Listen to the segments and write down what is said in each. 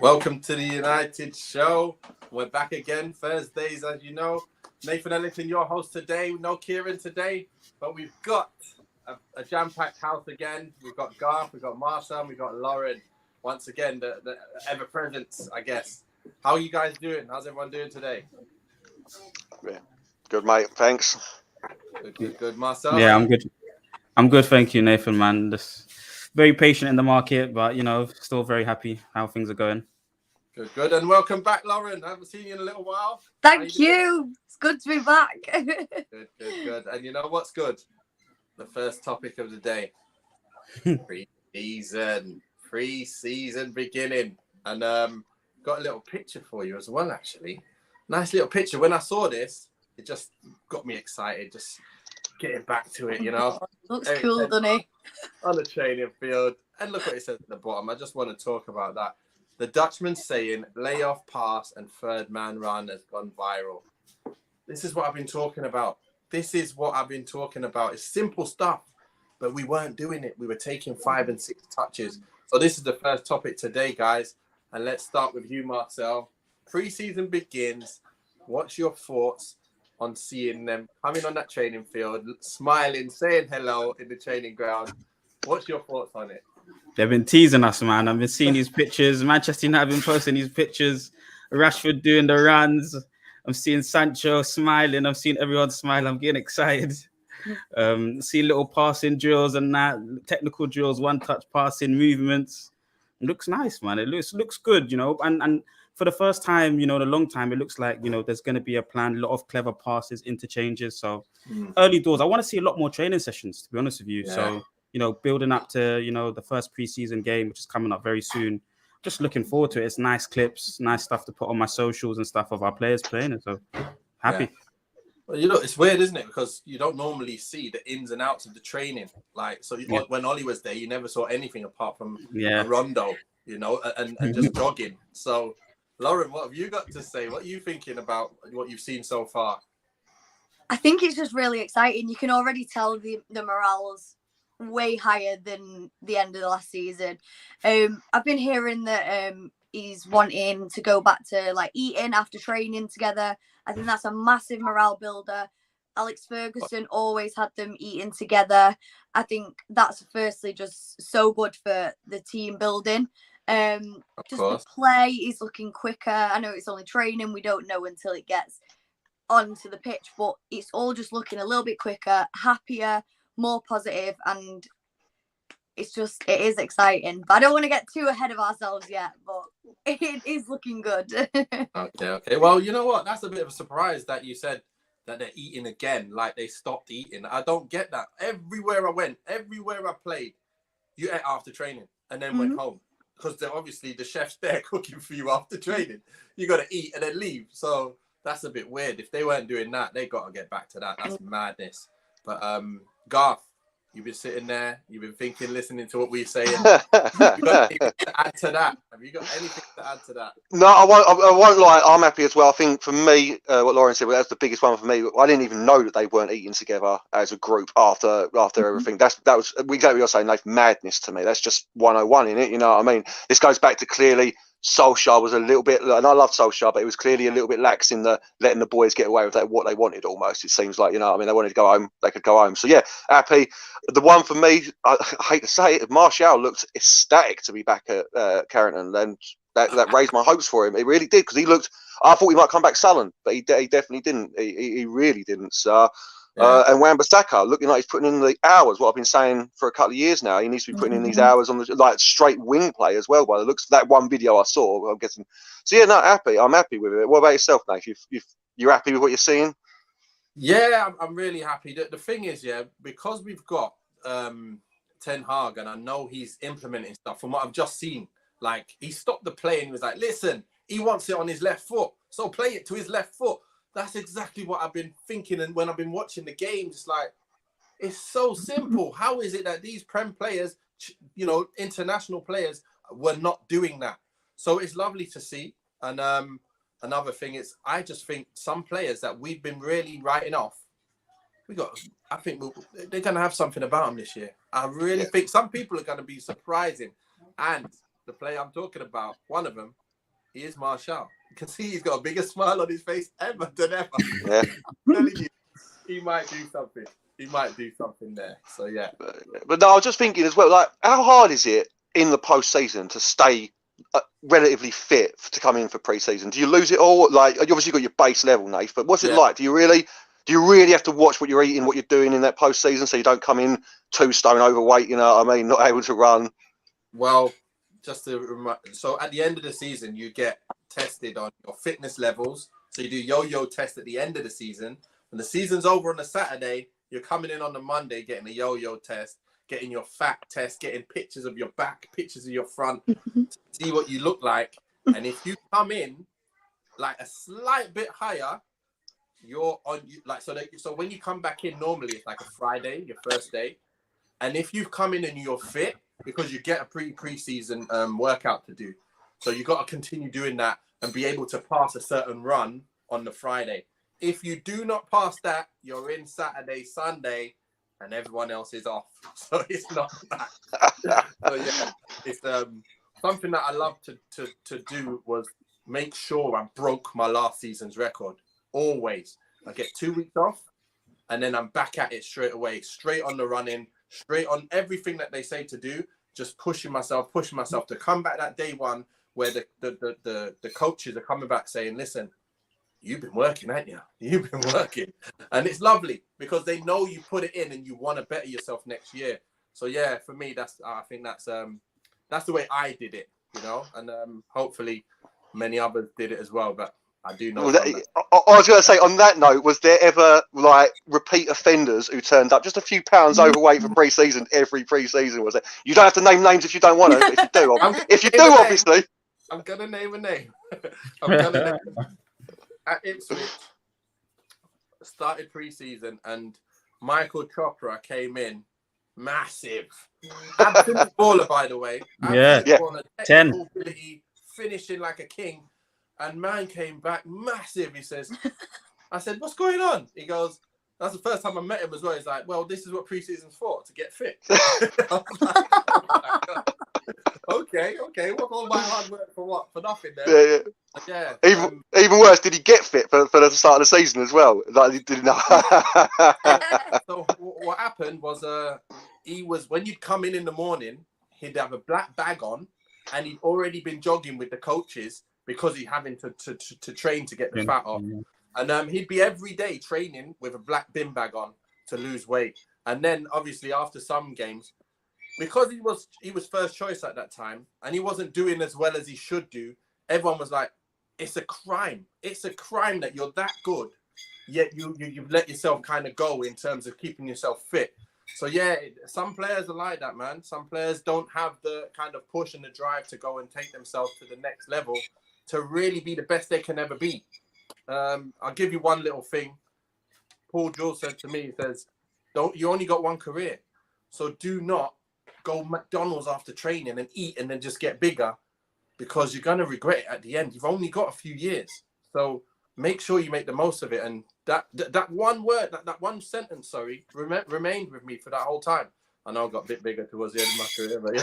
Welcome to the United Show. We're back again Thursdays, as you know. Nathan Ellington, your host today. No Kieran today, but we've got a jam-packed house again. We've got Garth, we've got Marcel, we've got Lauren. Once again, the ever-present, I guess. How are you guys doing? How's everyone doing today? Yeah. Good, mate. Thanks. Good. Marcel? Yeah, I'm good. I'm good, thank you, Nathan, man. Just very patient in the market, but, still very happy how things are going. Good. And welcome back, Lauren. I haven't seen you in a little while. Thank you. It's good to be back. Good. And you know what's good? The first topic of the day. Pre-season beginning. And got a little picture for you as well, actually. Nice little picture. When I saw this, it just got me excited. Just getting back to it, Looks cool, doesn't it? On the training field. And look what it says at the bottom. I just want to talk about that. The Dutchman saying, layoff pass and third man run has gone viral. This is what I've been talking about. It's simple stuff, but we weren't doing it. We were taking 5 and 6 touches. So this is the first topic today, guys. And let's start with you, Marcel. Pre-season begins. What's your thoughts on seeing them coming on that training field, smiling, saying hello in the training ground? What's your thoughts on it? They've been teasing us, man. I've been seeing these pictures. Manchester United have been posting these pictures. Rashford doing the runs. I'm seeing Sancho smiling. I'm seeing everyone smile. I'm getting excited. See little passing drills and that, technical drills, one-touch passing movements. It looks nice, man. It looks good, And for the first time, in a long time, it looks like, there's going to be a plan, a lot of clever passes, interchanges. So early doors, I want to see a lot more training sessions, to be honest with you. Yeah. So, building up to, the first preseason game, which is coming up very soon. Just looking forward to it. It's nice clips, nice stuff to put on my socials and stuff of our players playing it. So happy. Yeah. Well, it's weird, isn't it? Because you don't normally see the ins and outs of the training. When Ollie was there, you never saw anything apart from a rondo, and just jogging. So, Lauren, what have you got to say? What are you thinking about what you've seen so far? I think it's just really exciting. You can already tell the morale's way higher than the end of the last season. I've been hearing that he's wanting to go back to eating after training together. I think that's a massive morale builder. Alex Ferguson always had them eating together. I think that's firstly just so good for the team building. The play is looking quicker. I know it's only training. We don't know until it gets onto the pitch, but it's all just looking a little bit quicker, happier, more positive, and it is exciting. But I don't want to get too ahead of ourselves yet, but it is looking good. Okay. Well, you know what? That's a bit of a surprise that you said that they're eating again, like they stopped eating. I don't get that. Everywhere I went, everywhere I played, you ate after training and then went home. Because they're obviously the chef's there cooking for you after training. You got to eat and then leave. So that's a bit weird. If they weren't doing that, they got to get back to that. That's madness. But Garth, you've been sitting there. You've been thinking, listening to what we're saying. Have you got anything to add to that? No, I won't lie. I'm happy as well. I think for me, what Lauren said, that's the biggest one for me. I didn't even know that they weren't eating together as a group after everything. That was exactly what you're saying, Nathan. Madness to me. That's just 101 in it. You know what I mean? This goes back to clearly Solskjaer was a little bit, and I love Solskjaer, but it was clearly a little bit lax in the letting the boys get away with that, what they wanted almost. It seems like, they wanted to go home, they could go home. So yeah, happy. The one for me, I hate to say it, Martial looked ecstatic to be back at Carrington, and that raised my hopes for him. It really did, because I thought he might come back sullen, but he definitely didn't. He really didn't. So. Yeah. And Wan-Bissaka looking like he's putting in the hours. What I've been saying for a couple of years now, he needs to be putting in these hours on the straight wing play as well. By the looks of that one video I saw, I'm guessing. So yeah, no, happy. I'm happy with it. What about yourself, Nate? You're happy with what you're seeing? Yeah, I'm really happy. The thing is, because we've got Ten Hag, and I know he's implementing stuff. From what I've just seen, he stopped the play and he was like, "Listen, he wants it on his left foot, so play it to his left foot." That's exactly what I've been thinking, and when I've been watching the games, it's so simple. How is it that these Prem players, international players, were not doing that? So it's lovely to see. And another thing is, I just think some players that we've been really writing off, I think they're going to have something about them this year. I really think some people are going to be surprising. And the player I'm talking about, one of them, He is Martial. You can see he's got a bigger smile on his face ever than ever. Yeah. I'm telling you, he might do something. He might do something there. So yeah. But no, I was just thinking as well, like, how hard is it in the postseason to stay relatively fit to come in for pre-season? Do you lose it all? Like, you obviously got your base level, Nath, but what's it like? Do you really have to watch what you're eating, what you're doing in that postseason, so you don't come in 2 stone overweight? You know what I mean? Not able to run. Well, just to remind, so at the end of the season, you get tested on your fitness levels. So you do yo-yo test at the end of the season. When the season's over on a Saturday, you're coming in on the Monday, getting a yo-yo test, getting your fat test, getting pictures of your back, pictures of your front, to see what you look like. And if you come in like a slight bit higher, you're on like so when you come back in, normally it's like a Friday, your first day. And if you've come in and you're fit, because you get a pre-season workout to do, so you got to continue doing that and be able to pass a certain run on the Friday. If you do not pass that, you're in Saturday, Sunday, and everyone else is off. So it's not that. So yeah, it's something that I love to do was make sure I broke my last season's record. Always, I get 2 weeks off, and then I'm back at it straight away, straight on the running, straight on everything that they say to do. Just pushing myself to come back that day one where the coaches are coming back saying, "Listen, you've been working, haven't you? You've been working." And it's lovely because they know you put it in and you want to better yourself next year. So yeah, for me, I think that's the way I did it, you know, and hopefully many others did it as well. But I do know. I was going to say, on that note, was there ever like repeat offenders who turned up just a few pounds overweight for pre-season every pre-season? Was it? You don't have to name names if you don't want to. But if you do, obviously. I'm gonna name a name. At Ipswich, started pre-season, and Michael Chopra came in, massive, absolute baller, by the way. Yeah. Baller, 10 ability, finishing like a king. And man came back massive. He says, I said, "What's going on?" He goes, that's the first time I met him as well. He's like, "Well, this is what pre-season's for, to get fit." Okay. What all my hard work for what? For nothing then. Yeah. Even worse, did he get fit for the start of the season as well? Like, he didn't know. So what happened was, when you'd come in the morning, he'd have a black bag on, and he'd already been jogging with the coaches, because he's having to train to get the fat off. And he'd be every day training with a black bin bag on to lose weight. And then obviously after some games, because he was first choice at that time and he wasn't doing as well as he should do, everyone was like, it's a crime. It's a crime that you're that good, yet you've let yourself kind of go in terms of keeping yourself fit. So yeah, some players are like that, man. Some players don't have the kind of push and the drive to go and take themselves to the next level, to really be the best they can ever be. I'll give you one little thing. Paul Jules said to me, he says, you only got one career. So do not go McDonald's after training and eat and then just get bigger, because you're going to regret it at the end. You've only got a few years. So make sure you make the most of it. And that one word, that one sentence, remained with me for that whole time. I know I got a bit bigger towards the end of my career, but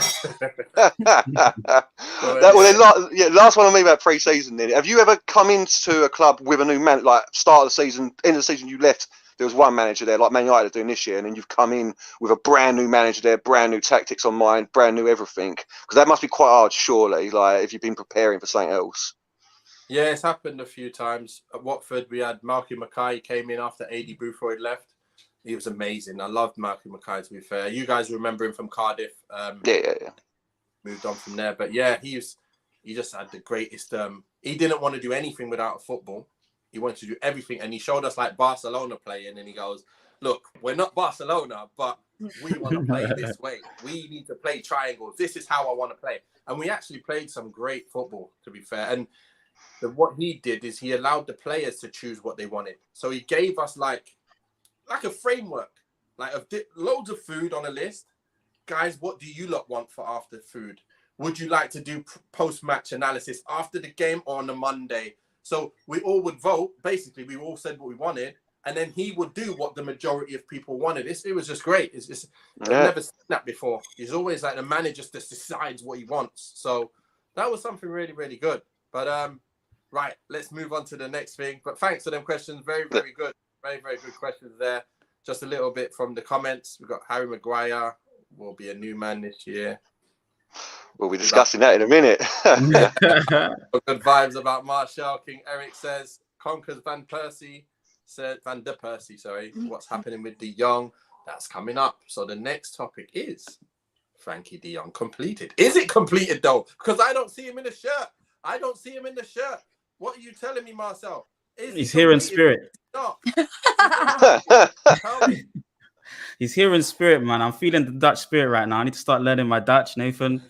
yeah. Last one on me about pre-season then. Have you ever come into a club with a new man, like start of the season, end of the season you left, there was one manager there, like Man United are doing this year, and then you've come in with a brand new manager there, brand new tactics on mind, brand new everything? Because that must be quite hard, surely, like if you've been preparing for something else. Yeah, it's happened a few times. At Watford, we had Malky Mackay came in after AD Boothroyd left. He was amazing. I loved Malky Mackay, to be fair. You guys remember him from Cardiff. Yeah. Moved on from there. But yeah, he just had the greatest. He didn't want to do anything without a football. He wanted to do everything. And he showed us like Barcelona playing. And he goes, "Look, we're not Barcelona, but we want to play this way. We need to play triangles. This is how I want to play." And we actually played some great football, to be fair. And what he did is he allowed the players to choose what they wanted. So he gave us like a framework, like loads of food on a list. Guys, what do you lot want for after food? Would you like to do post-match analysis after the game or on a Monday? So we all would vote. Basically, we all said what we wanted, and then he would do what the majority of people wanted. It was just great. I've never seen that before. He's always like the manager just decides what he wants. So that was something really, really good. But right, let's move on to the next thing. But thanks for them questions. Very, very good. Very, very good questions there. Just a little bit from the comments. We've got Harry Maguire will be a new man this year. We'll be discussing that in a minute. Good vibes about Martial. King Eric says, Conkers Van der Persie, sorry. What's happening with De Jong? That's coming up. So the next topic is Frankie De Jong completed. Is it completed though? Because I don't see him in the shirt. What are you telling me, Marcel? He's here in spirit. Tell me. He's here in spirit, man. I'm feeling the Dutch spirit right now. I need to start learning my Dutch, Nathan.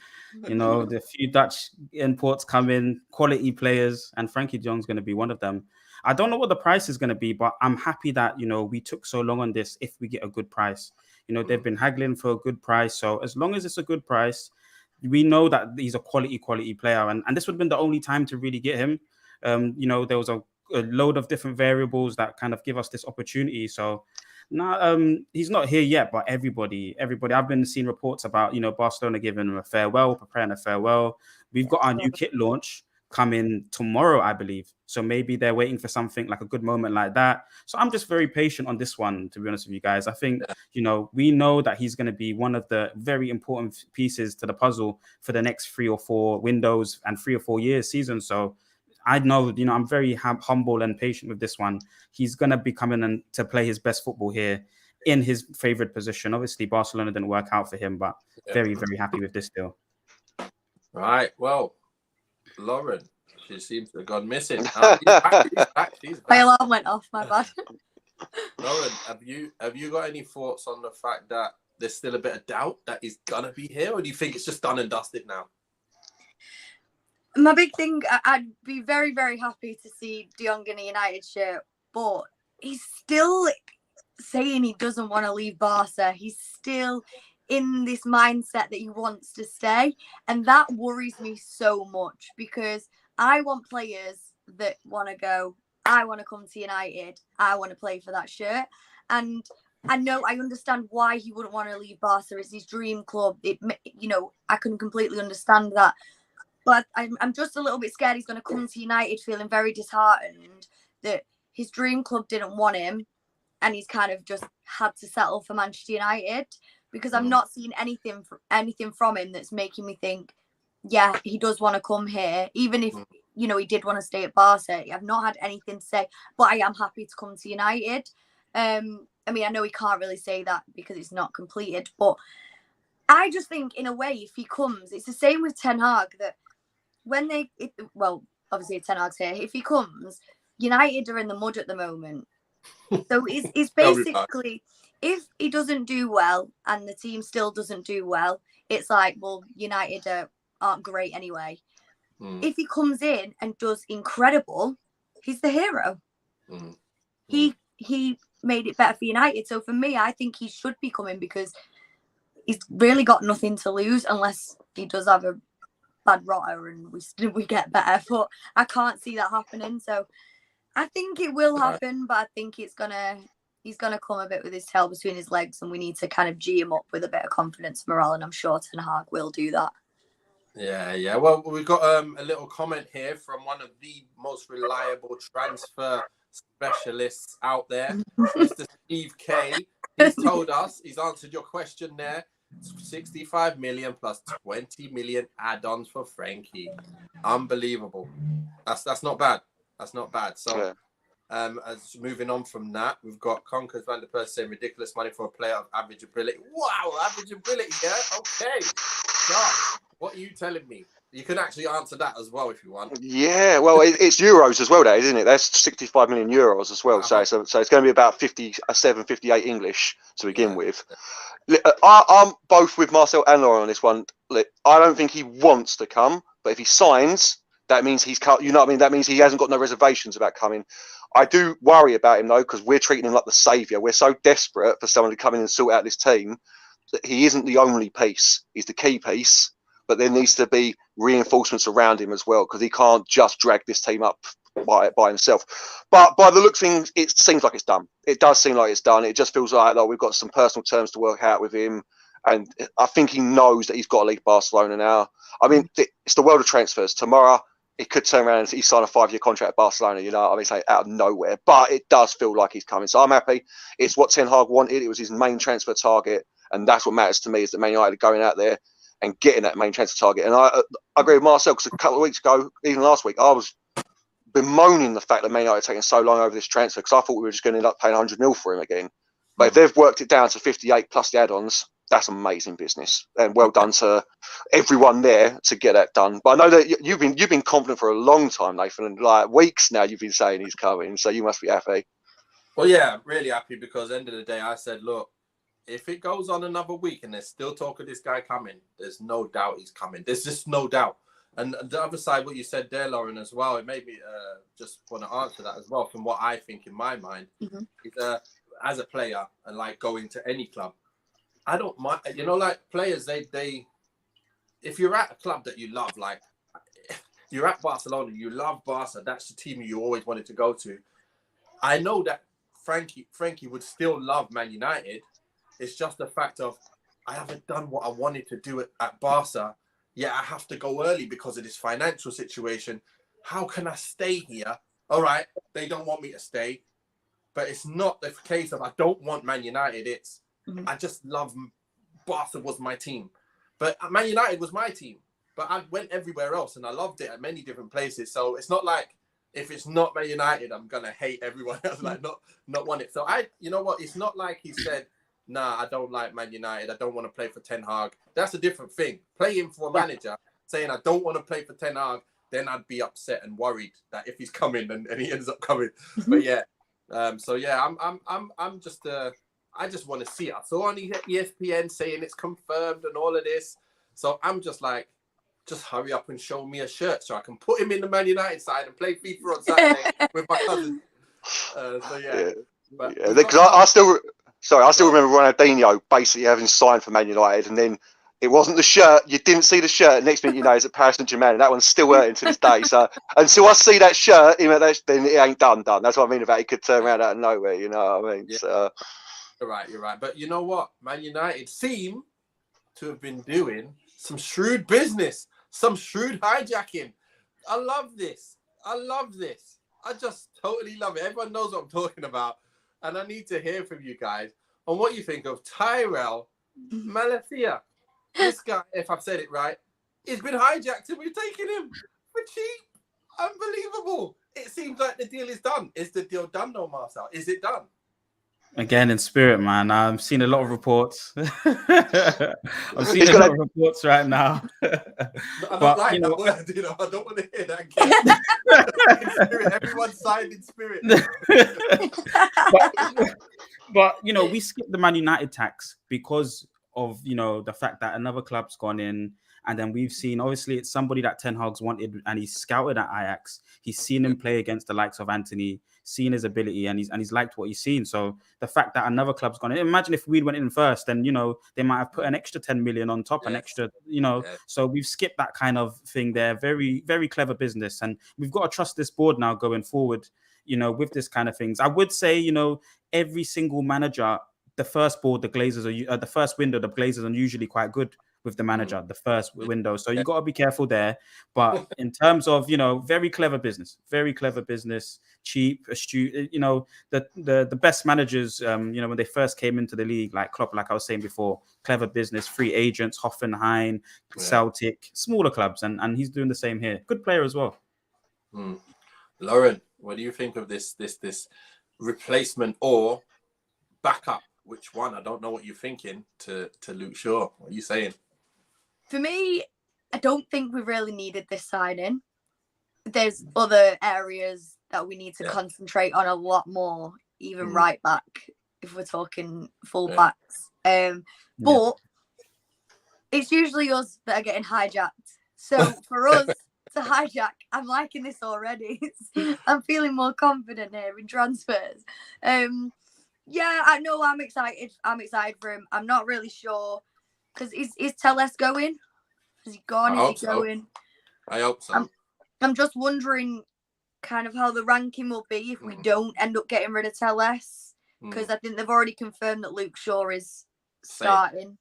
You know, the few Dutch imports come in, quality players, and Frankie De Jong's going to be one of them. I don't know what the price is going to be, but I'm happy that, you know, we took so long on this if we get a good price. You know, they've been haggling for a good price. So as long as it's a good price, we know that he's a quality player. And this would have been the only time to really get him. You know, there was a load of different variables that kind of give us this opportunity. So now he's not here yet, but everybody, I've been seeing reports about, you know, Barcelona giving him a farewell, preparing a farewell. We've got our new kit launch coming tomorrow, I believe. So maybe they're waiting for something like a good moment like that. So I'm just very patient on this one, to be honest with you guys. I think, you know, we know that he's going to be one of the very important pieces to the puzzle for the next 3 or 4 windows and 3 or 4 years season. So I know, you know, I'm very humble and patient with this one. He's going to be coming in to play his best football here in his favorite position. Obviously, Barcelona didn't work out for him, but very, very happy with this deal. Right. Well, Lauren, she seems to have gone missing. She's back. My alarm went off, my bad. Lauren, have you got any thoughts on the fact that there's still a bit of doubt that he's going to be here, or do you think it's just done and dusted now? My big thing, I'd be very, very happy to see De Jong in a United shirt, but he's still saying he doesn't want to leave Barca. He's still in this mindset that he wants to stay, and that worries me so much because I want players that want to go, I want to come to United, I want to play for that shirt. And I understand why he wouldn't want to leave Barca. It's his dream club. You know, I can completely understand that. But I'm just a little bit scared he's going to come to United feeling very disheartened that his dream club didn't want him and he's kind of just had to settle for Manchester United, because I'm not seeing anything from him that's making me think, yeah, he does want to come here. Even if, you know, he did want to stay at Barca, I've not had anything to say, but I am happy to come to United. I mean, I know he can't really say that because it's not completed, but I just think in a way, if he comes, it's the same with Ten Hag, that when obviously Ten Hag's here, if he comes, United are in the mud at the moment. So it's basically, if he doesn't do well and the team still doesn't do well, it's like, well, United aren't great anyway. If he comes in and does incredible, he's the hero. He made it better for United. So for me, I think he should be coming because he's really got nothing to lose unless he does have a bad rotter and we get better. But I can't see that happening. So I think it will happen, but I think he's gonna come a bit with his tail between his legs, and we need to kind of G him up with a bit of confidence, morale, and I'm sure Ten Hag will do that. Yeah. Well, we've got a little comment here from one of the most reliable transfer specialists out there, Mr. Steve K. He's told us, he's answered your question there. 65 million plus 20 million add-ons for Frankie. Unbelievable. That's not bad. That's not bad. So, as moving on from that, we've got Conkers Van der Persie saying ridiculous money for a player of average ability. Wow, average ability, yeah? Okay. Gosh, what are you telling me? You can actually answer that as well if you want. Yeah, well, it's euros as well, that isn't it? That's 65 million euros as well. So it's going to be about 57, 58 English to begin with. I'm both with Marcel and Lauren on this one. I don't think he wants to come, but if he signs, that means he's cut. You know what I mean? That means he hasn't got no reservations about coming. I do worry about him though, because we're treating him like the saviour. We're so desperate for someone to come in and sort out this team that he isn't the only piece. He's the key piece. But there needs to be reinforcements around him as well, because he can't just drag this team up by himself. But by the looks of things, it seems like it's done. It does seem like it's done. It just feels like we've got some personal terms to work out with him. And I think he knows that he's got to leave Barcelona now. I mean, it's the world of transfers. Tomorrow, it could turn around and he signed a 5-year contract at Barcelona, you know, I mean, say out of nowhere, but it does feel like he's coming. So I'm happy. It's what Ten Hag wanted. It was his main transfer target. And that's what matters to me, is that Man United are going out there and getting that main transfer target. And I agree with Marcel, because a couple of weeks ago, even last week, I was bemoaning the fact that Man United are taking so long over this transfer, because I thought we were just going to end up paying 100 mil for him again. But if they've worked it down to 58 plus the add-ons, that's amazing business, and well done to everyone there to get that done. But I know that you've been confident for a long time, Nathan, and like weeks now you've been saying he's coming, so you must be happy. Well, yeah, really happy, because at the end of the day, I said, look, if it goes on another week and there's still talk of this guy coming, there's no doubt he's coming. There's just no doubt. And the other side, what you said there, Lauren, as well, it made me just want to answer that as well, from what I think in my mind. Is, as a player, and like going to any club, I don't mind, you know, like players, they if you're at a club that you love, like you're at Barcelona, you love Barca, that's the team you always wanted to go to. I know that Frankie would still love Man United. It's just the fact of, I haven't done what I wanted to do at Barca, yet I have to go early because of this financial situation. How can I stay here? All right, they don't want me to stay, but it's not the case of I don't want Man United. It's I just love Barca was my team, but Man United was my team. But I went everywhere else and I loved it at many different places. So it's not like if it's not Man United, I'm gonna hate everyone else, like not want it. So you know what? It's not like he said, nah, I don't like Man United. I don't want to play for Ten Hag. That's a different thing. Playing for a manager, saying I don't want to play for Ten Hag, then I'd be upset and worried that if he's coming and he ends up coming. But yeah, so yeah, I'm just I just want to see it. I saw on ESPN saying it's confirmed and all of this, so I'm just like, just hurry up and show me a shirt so I can put him in the Man United side and play FIFA on Saturday with my cousin. So yeah, because I still remember Ronaldinho basically having signed for Man United, and then it wasn't the shirt. You didn't see the shirt. Next minute, you know, it's at Paris Saint-Germain, and that one's still hurting to this day. So until I see that shirt, then it ain't done. That's what I mean about it could turn around out of nowhere. You know what I mean? Yeah. So, you're right. But you know what? Man United seem to have been doing some shrewd business, some shrewd hijacking. I love this. I just totally love it. Everyone knows what I'm talking about. And I need to hear from you guys on what you think of Tyrell Malacia. This guy, if I've said it right, he's been hijacked and we've taken him for cheap. Unbelievable. It seems like the deal is done. Is the deal done though, Marcel? Is it done? Again, in spirit, man. I'm seeing a lot of reports. I'm seeing a lot of reports right now. I don't like that word, you know. I don't want to hear that again. In spirit, everyone signed in spirit. but you know, we skipped the Man United tax because of, you know, the fact that another club's gone in, and then we've seen, obviously, it's somebody that Ten Hag's wanted, and he's scouted at Ajax. He's seen him play against the likes of Antony, seen his ability, and he's liked what he's seen. So the fact that another club's gone in, imagine if we went in first, then, you know, they might have put an extra 10 million on top, an extra, you know. So we've skipped that kind of thing there. Very, very clever business, and we've got to trust this board now going forward, you know, with this kind of things. I would say, you know, every single manager, the first board, the Glazers are the first window, the Glazers are usually quite good with the manager, the first window. So you got to be careful there. But in terms of, you know, very clever business, cheap, astute, you know, the best managers, you know, when they first came into the league, like Klopp, like I was saying before, clever business, free agents, Hoffenheim, Celtic, smaller clubs. And he's doing the same here. Good player as well. Lauren, what do you think of this replacement or backup? Which one? I don't know what you're thinking to Luke Shaw. What are you saying? For me, I don't think we really needed this signing. There's other areas that we need to concentrate on a lot more, even right back, if we're talking full backs. But it's usually us that are getting hijacked. So for us to hijack, I'm liking this already. I'm feeling more confident here in transfers. Yeah, I know. I'm excited. For him. I'm not really sure because is Telles going? Is he gone? Is he going? I hope so. I'm just wondering, kind of how the ranking will be if we don't end up getting rid of Telles, because I think they've already confirmed that Luke Shaw is starting.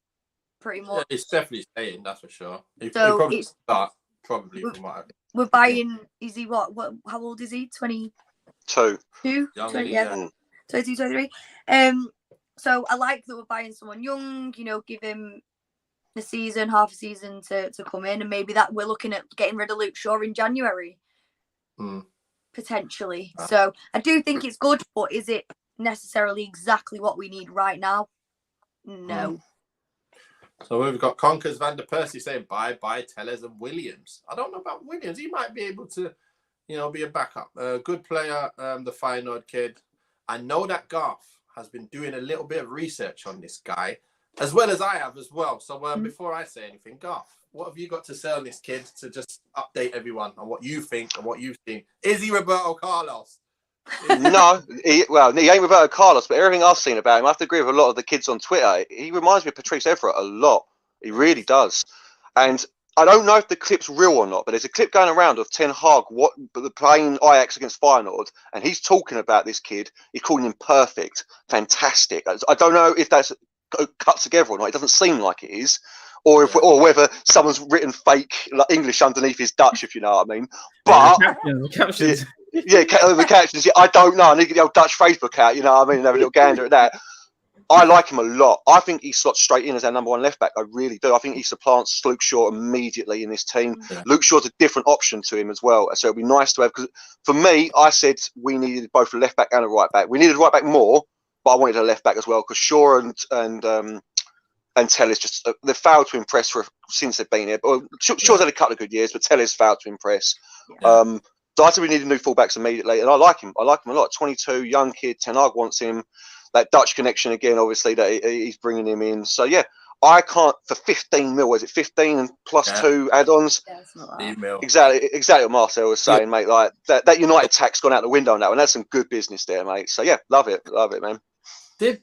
Pretty much. Yeah, it's definitely staying. That's for sure. He'll probably start. Probably from what we're buying. Is he what? How old is he? 22. Young, 20, yeah. 22, 23. So I like that we're buying someone young. You know, give him the season, half a season to come in, and maybe that we're looking at getting rid of Luke Shaw in January, potentially. So I do think it's good, but is it necessarily exactly what we need right now? No. So we've got Conkers Van der Persie saying bye, Tellers and Williams. I don't know about Williams. He might be able to, be a backup. Good player, the Feyenoord kid. I know that Garth has been doing a little bit of research on this guy, as well as I have as well. So before I say anything, Garth, what have you got to say on this kid to just update everyone on what you think and what you've seen? Is he Roberto Carlos? No, he ain't Roberto Carlos, but everything I've seen about him, I have to agree with a lot of the kids on Twitter. He reminds me of Patrice Evra a lot. He really does. And I don't know if the clip's real or not, but there's a clip going around of Ten Hag playing Ajax against Feyenoord, and he's talking about this kid. He's calling him perfect, fantastic. I don't know if that's cut together or not. It doesn't seem like it is. Or whether someone's written fake English underneath his Dutch, if you know what I mean. But the captions. The captions. Yeah, I don't know. I need to get the old Dutch Facebook out. You know what I mean? And have a little gander at that. I like him a lot. I think he slots straight in as our number one left back. I really do. I think he supplants Luke Shaw immediately in this team. Yeah. Luke Shaw's a different option to him as well. So it'd be nice to have. Because for me, I said we needed both a left back and a right back. We needed a right back more, but I wanted a left back as well because Shaw and Tellers just they've failed to impress since they've been here. But Shaw's had a couple of good years, but Tellers failed to impress. Yeah. So I said we needed new fullbacks immediately, and I like him. I like him a lot. 22, young kid. Ten Hag wants him. That Dutch connection again, obviously, that he's bringing him in. So yeah, I can't for 15 mil. Is it 15 and plus 2 add-ons? Yeah, exactly what Marcel was saying, mate. Like that United tax gone out the window now, and that's some good business there, mate. So yeah, love it, man. Did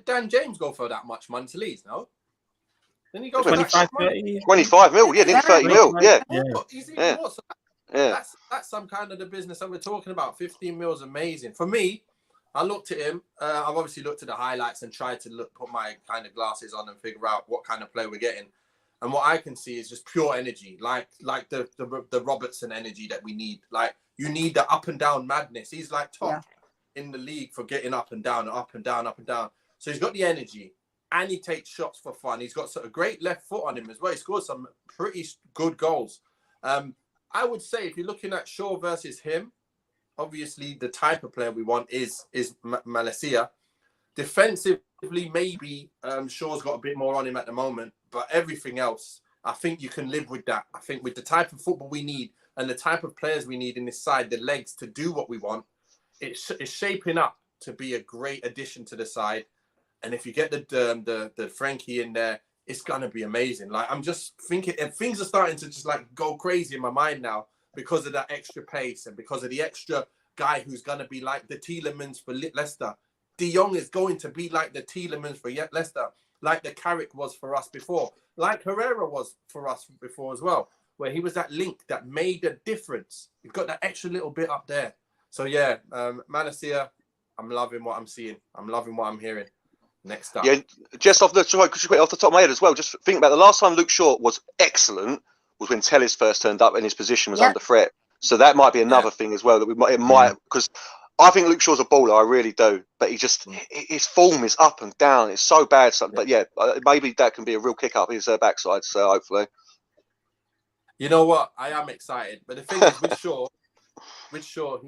Dan James go for that much money to Leeds? No. Didn't he go 25, for that 30? 25 mil? Yeah, nearly 30 mil. Yeah. That's some kind of the business that we're talking about. 15 mil is amazing. For me, I looked at him. I've obviously looked at the highlights and tried to put my kind of glasses on and figure out what kind of play we're getting. And what I can see is just pure energy, like the Robertson energy that we need. Like you need the up and down madness. He's like top in the league for getting up and down, up and down, up and down. So he's got the energy and he takes shots for fun. He's got a great left foot on him as well. He scored some pretty good goals. I would say if you're looking at Shaw versus him, obviously the type of player we want is Malacia. Defensively, maybe Shaw's got a bit more on him at the moment, but everything else, I think you can live with that. I think with the type of football we need and the type of players we need in this side, the legs to do what we want, it's shaping up to be a great addition to the side. And if you get the Frankie in there, it's gonna be amazing. Like I'm just thinking, and things are starting to just like go crazy in my mind now because of that extra pace and because of the extra guy who's gonna be like the Tielemans for Leicester. De Jong is going to be like the Tielemans for Leicester, like the Carrick was for us before, like Herrera was for us before as well, where he was that link that made a difference. You've got that extra little bit up there. So yeah, Malacia, I'm loving what I'm seeing. I'm loving what I'm hearing. Next up. Yeah, just off the top of my head as well, just think about the last time Luke Shaw was excellent was when Tellez first turned up and his position was under threat. So that might be another thing as well that it might because I think Luke Shaw's a baller, I really do. But his form is up and down. It's so bad. But yeah, maybe that can be a real kick up his backside. So hopefully. You know what? I am excited. But the thing is with Shaw,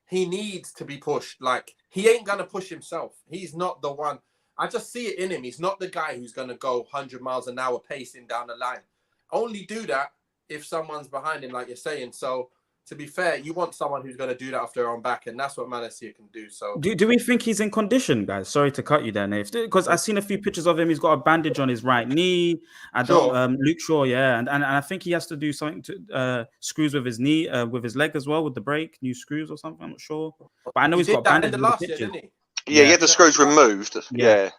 he needs to be pushed. Like he ain't gonna push himself. He's not the one. I just see it in him. He's not the guy who's gonna go 100 miles an hour pacing down the line. Only do that if someone's behind him, like you're saying. So to be fair, you want someone who's going to do that off their own back, and that's what Malacia can do. So, do we think he's in condition, guys? Sorry to cut you there, Nave, because I've seen a few pictures of him. He's got a bandage on his right knee. Luke Shaw, and I think he has to do something to screws with his knee, with his leg as well, with the break, new screws or something. I'm not sure, but I know he's got bandage in the picture. Didn't he? Yeah, he had the screws removed. Yeah.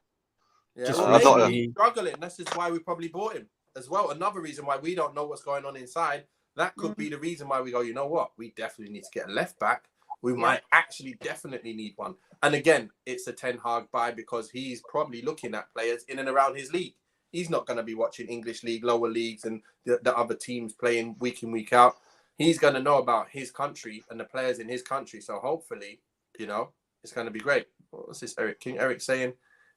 Well, he's struggling. That's just why we probably bought him as well. Another reason why we don't know what's going on inside. That could be the reason why we go, you know what? We definitely need to get a left back. We might actually definitely need one. And again, it's a Ten Hag buy because he's probably looking at players in and around his league. He's not going to be watching English league, lower leagues, and the other teams playing week in, week out. He's going to know about his country and the players in his country. So hopefully, you know, it's going to be great. What's this, Eric? King Eric saying,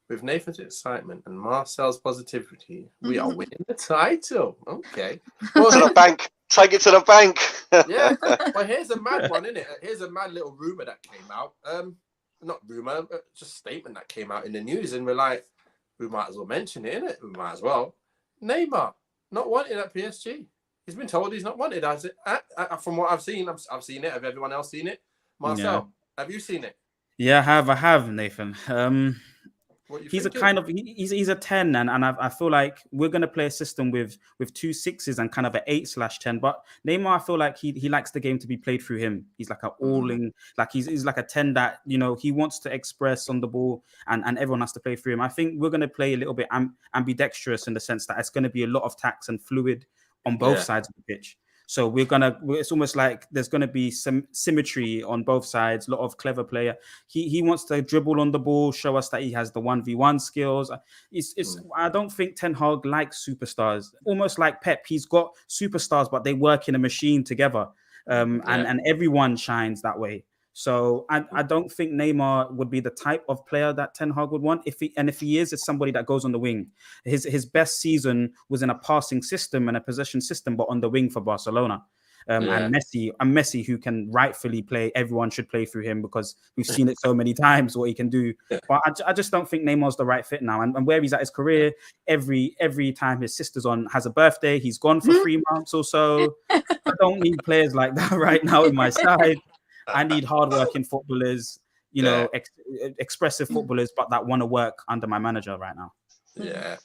with Nathan's excitement and Marcel's positivity, we are winning the title. Okay. Well, to the bank. Take it to the bank. Yeah. Well, here's a mad one, isn't it? Here's a mad little rumor that came out. Not rumor, just statement that came out in the news, and we're like, we might as well mention it, innit? We might as well. Neymar not wanted at PSG. He's been told he's not wanted. From what I've seen, I've seen it. Have everyone else seen it? Marcel, have you seen it? Yeah, I have, Nathan. He's thinking? a kind of he's a 10, and I feel like we're gonna play a system with 2 6s and kind of an 8/10. But Neymar, I feel like he likes the game to be played through him. He's like he's like a 10 that, you know, he wants to express on the ball, and everyone has to play through him. I think we're gonna play a little bit ambidextrous in the sense that it's gonna be a lot of tax and fluid on both sides of the pitch. So it's almost like there's going to be some symmetry on both sides, a lot of clever player. He wants to dribble on the ball, show us that he has the 1v1 skills. I don't think Ten Hag likes superstars. Almost like Pep, he's got superstars, but they work in a machine together. And everyone shines that way. So I don't think Neymar would be the type of player that Ten Hag would want. If he is, it's somebody that goes on the wing. His best season was in a passing system and a possession system, but on the wing for Barcelona. And Messi, who can rightfully play, everyone should play through him because we've seen it so many times what he can do. But I just don't think Neymar's the right fit now. And where he's at his career, every time his sister's has a birthday, he's gone for 3 months or so. I don't need players like that right now in my side. I need hardworking footballers, you know, expressive footballers, but that want to work under my manager right now. Yeah.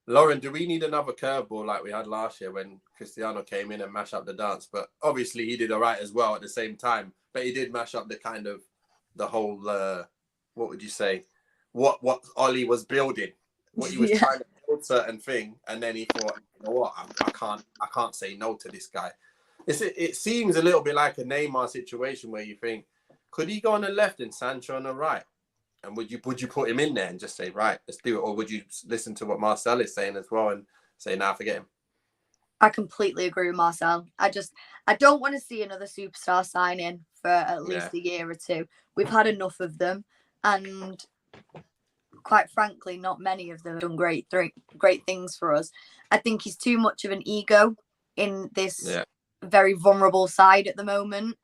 Lauren, do we need another curveball like we had last year when Cristiano came in and mashed up the dance? But obviously he did all right as well at the same time. But he did mash up the whole, what would you say? What Ollie was building. What he was trying to build certain thing. And then he thought, you know what, I can't say no to this guy. It seems a little bit like a Neymar situation where you think, could he go on the left and Sancho on the right? And would you put him in there and just say, right, let's do it? Or would you listen to what Marcel is saying as well and say, nah, forget him? I completely agree with Marcel. I don't want to see another superstar sign in for at least a year or two. We've had enough of them. And quite frankly, not many of them have done great things for us. I think he's too much of an ego in this very vulnerable side at the moment.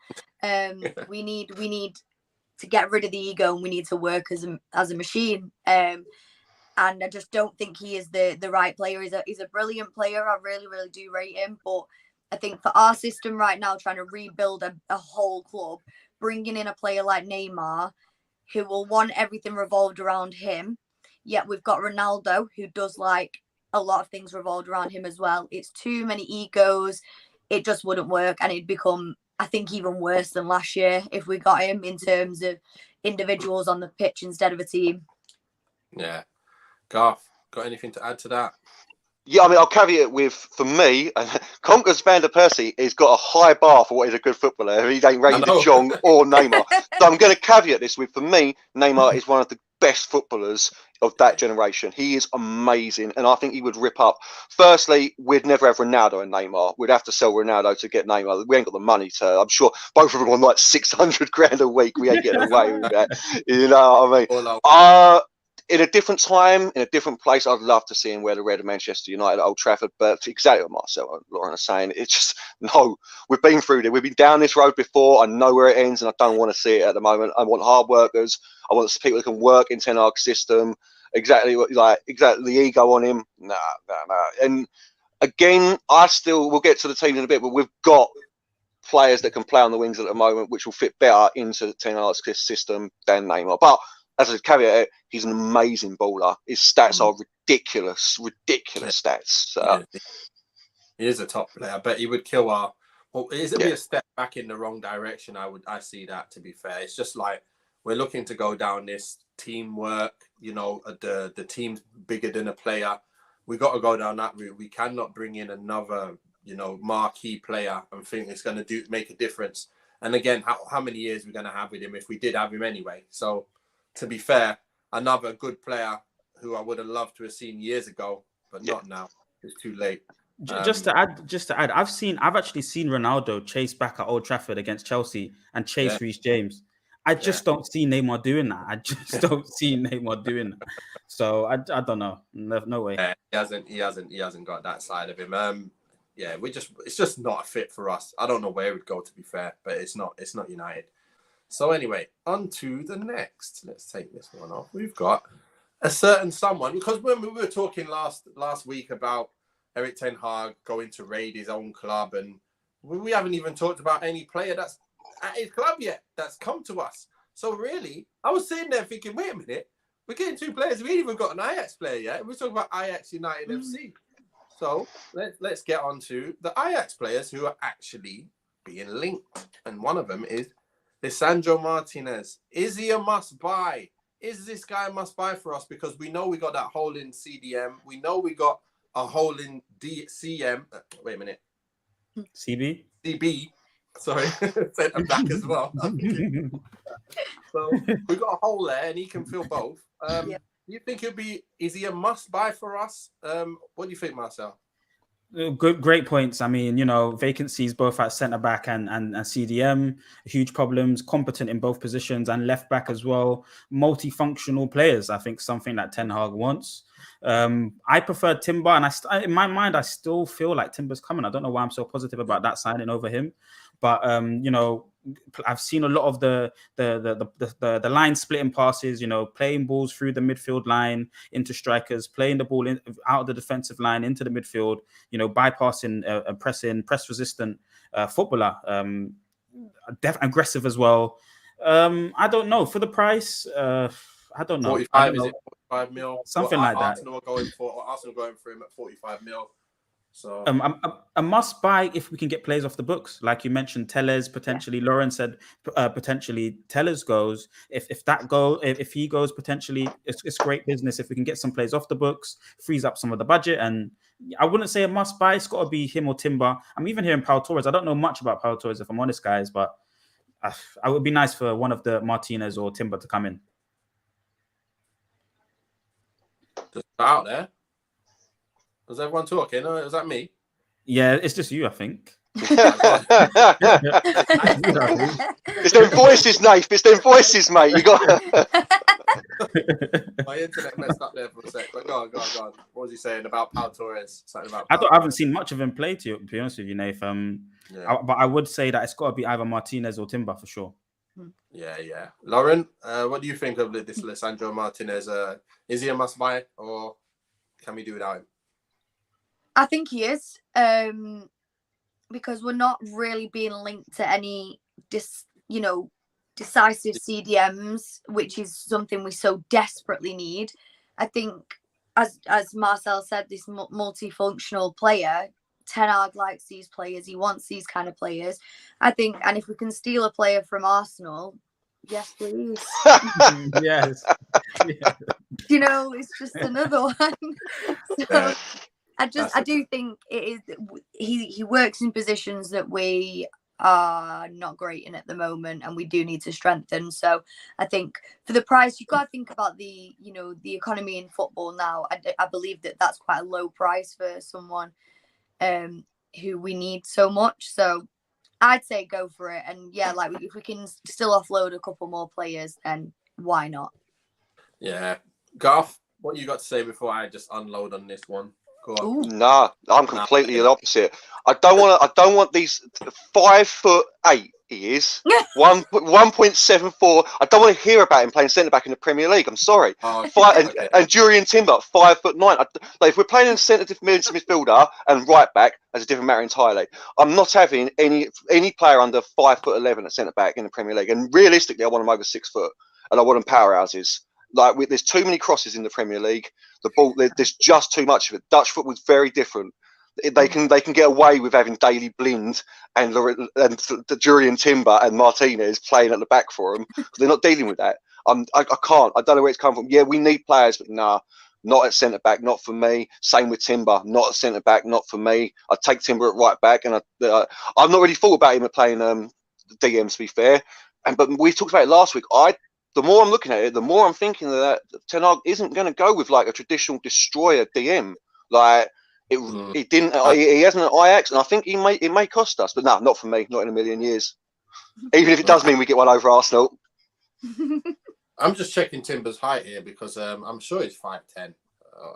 We need to get rid of the ego, and we need to work as a machine. And I just don't think he is the right player. He's a brilliant player. I really, really do rate him. But I think for our system right now, trying to rebuild a whole club, bringing in a player like Neymar, who will want everything revolved around him. Yet we've got Ronaldo, who does like a lot of things revolved around him as well. It's too many egos. It just wouldn't work, and it'd become, I think, even worse than last year if we got him in terms of individuals on the pitch instead of a team. Yeah. Garth, got anything to add to that? Yeah, I mean, I'll caveat with, for me, Conkers Van der Persie has got a high bar for what is a good footballer. He ain't rated De Jong or Neymar. So I'm going to caveat this with, for me, Neymar is one of the best footballers of that generation. He is amazing, and I think he would rip up. Firstly, we'd never have Ronaldo and Neymar. We'd have to sell Ronaldo to get Neymar. We ain't got the money to. I'm sure both of them on like 600 grand a week. We ain't getting away with that. You know what I mean? In a different time, in a different place, I'd love to see him wear the red of Manchester United at Old Trafford. But exactly what Marcel and Lauren are saying, it's just, no, we've been through it. We've been down this road before. I know where it ends, and I don't want to see it at the moment. I want hard workers. I want people who can work in Ten Hag's system. Exactly the ego on him. Nah. And again, we'll get to the team in a bit, but we've got players that can play on the wings at the moment, which will fit better into Ten Hag's system than Neymar. But as a caveat, he's an amazing baller. His stats are ridiculous stats. So. He is a top player, but he would kill our. Well, is it be a step back in the wrong direction? I see that. To be fair, it's just like we're looking to go down this teamwork. You know, the team's bigger than a player. We got to go down that route. We cannot bring in another, marquee player and think it's going to make a difference. And again, how many years we're going to have with him if we did have him anyway? So. To be fair, another good player who I would have loved to have seen years ago but not now. It's too late. Just to add, I've actually seen Ronaldo chase back at Old Trafford against Chelsea and chase Reece James. I just don't see Neymar doing that. I just don't see Neymar doing that. So I don't know. No way. Yeah, he hasn't got that side of him. It's just not a fit for us. I don't know where it would go, to be fair, but it's not United. So anyway, on to the next. Let's take this one off. We've got a certain someone, because when we were talking last week about Erik ten Hag going to raid his own club, and we haven't even talked about any player that's at his club yet that's come to us. So really, I was sitting there thinking, wait a minute, we're getting 2 players. We ain't even got an Ajax player yet. We're talking about Ajax United FC. So let's get on to the Ajax players who are actually being linked. And one of them is Lisandro Martinez. Is he a must-buy? Is this guy a must-buy for us? Because we know we got that hole in CDM. We know we got a hole in DCM. Wait a minute. CB. Sorry. Sent them back as well. So we got a hole there, and he can fill both. Do you think is he a must-buy for us? What do you think, Marcel? Great points. I mean, vacancies both at centre back and CDM, huge problems, competent in both positions, and left back as well. Multifunctional players, I think, something that Ten Hag wants. I prefer Timber, and in my mind, I still feel like Timber's coming. I don't know why I'm so positive about that signing over him, but I've seen a lot of the line splitting passes, playing balls through the midfield line into strikers, playing the ball out of the defensive line into the midfield, bypassing, press resistant footballer, aggressive as well. I don't know for the price. I don't know. 45, is it 45 mil? Something like that. Arsenal are going for him at 45 mil. So a must buy if we can get players off the books, like you mentioned. Tellez potentially. Lauren said potentially Tellez goes. If he goes potentially, it's great business. If we can get some players off the books, frees up some of the budget. And I wouldn't say a must buy. It's got to be him or Timber. I'm even hearing Pau Torres. I don't know much about Pau Torres, if I'm honest, guys, but I would be nice for one of the Martinez or Timber to come in. Just out there. Was everyone talking? Or was that me? Yeah, it's just you, I think. It's them voices, Nath. It's them voices, mate. You got. My internet messed up there for a sec. But go on. What was he saying about Pau Torres? I haven't seen much of him play, to be honest with you, Nath. But I would say that it's got to be either Martinez or Timber for sure. Yeah. Lauren, what do you think of this Lisandro Martinez? Is he a must-buy, or can we do without him? I think he is, because we're not really being linked to any decisive CDMs, which is something we so desperately need. I think, as Marcel said, this multifunctional player, Ten Hag likes these players. He wants these kind of players. I think, and if we can steal a player from Arsenal, yes, please. Yes. It's just another one. So, I do think it is. He works in positions that we are not great in at the moment, and we do need to strengthen. So I think for the price, you've got to think about the economy in football now. I believe that's quite a low price for someone who we need so much. So I'd say go for it. And if we can still offload a couple more players, then why not? Yeah, Garth, what you got to say before I just unload on this one? Nah, I'm completely the opposite. I don't want these 5'8" he is 1.74. I don't want to hear about him playing centre back in the Premier League. I'm sorry. And Julian Timber 5'9". If we're playing in centre midfielder and right back, that's a different matter entirely. I'm not having any player under 5'11" at centre back in the Premier League. And realistically, I want them over 6 foot, and I want them powerhouses. There's too many crosses in the Premier League. The ball, there's just too much of it. Dutch football's very different. They can get away with having Daley Blind and Julian Timber and Martinez playing at the back for them. They're not dealing with that. I can't. I don't know where it's come from. Yeah, we need players, but nah, not at centre back, not for me. Same with Timber, not at centre back, not for me. I take Timber at right back, and I've not really thought about him at playing DM, to be fair. But we talked about it last week. The more I'm looking at it, the more I'm thinking that Ten Hag isn't going to go with like a traditional destroyer DM. Like it didn't. He hasn't at Ajax, and I think it may cost us. But no, not for me. Not in a million years. Even if it does mean we get one over Arsenal. I'm just checking Timber's height here because I'm sure he's 5'10".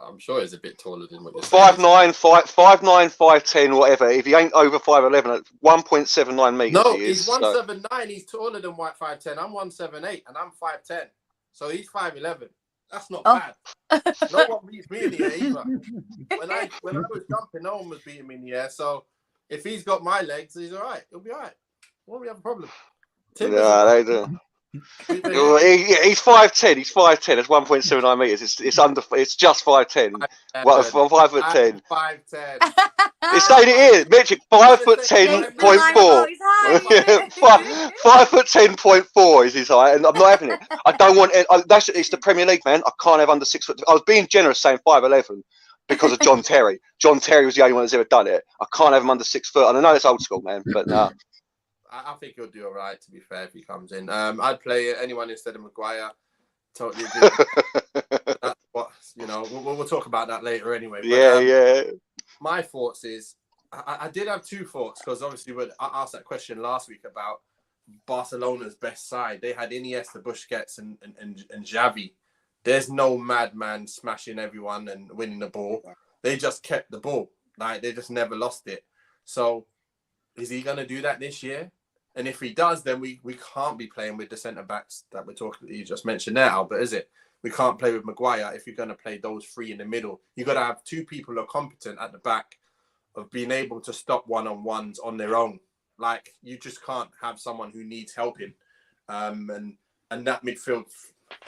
I'm sure he's a bit taller than what you're saying. 5'9", 5'9", 5'10", whatever. If he ain't over 5'11", 1.79 meters. No, he is, he's 179. He's taller than White 5'10". I'm 178 and I'm 5'10". So he's 5'11". That's not bad. No one beats me in the air either. When I was jumping, no one was beating me in the air. So if he's got my legs, he's all right. He'll be all right. Won't we have a problem? Yeah, they do. He's 5'10". He's 5'10". It's 1.79 meters. It's just 5'10". Well, 5'10". 5'10". It's saying it here, Mitch. 5'10.4". 5'10.4" is his height, and I'm not having it. I don't want it. It's the Premier League, man. I can't have under 6 foot. I was being generous saying 5'11" because of John Terry. John Terry was the only one that's ever done it. I can't have him under 6 foot. And I know it's old school, man, but no. I think he'll do all right, to be fair, if he comes in. I'd play anyone instead of Maguire. Totally agree. That's what, we'll talk about that later anyway. But, yeah. My thoughts is, I did have two thoughts, because obviously when I asked that question last week about Barcelona's best side, they had Iniesta, Busquets and Xavi. There's no madman smashing everyone and winning the ball. They just kept the ball. Like, they just never lost it. So is he going to do that this year? And if he does, then we can't be playing with the centre-backs that you just mentioned there, Albert, is it? We can't play with Maguire if you're going to play those three in the middle. You've got to have two people who are competent at the back of being able to stop one-on-ones on their own. Like, you just can't have someone who needs helping. And that midfield,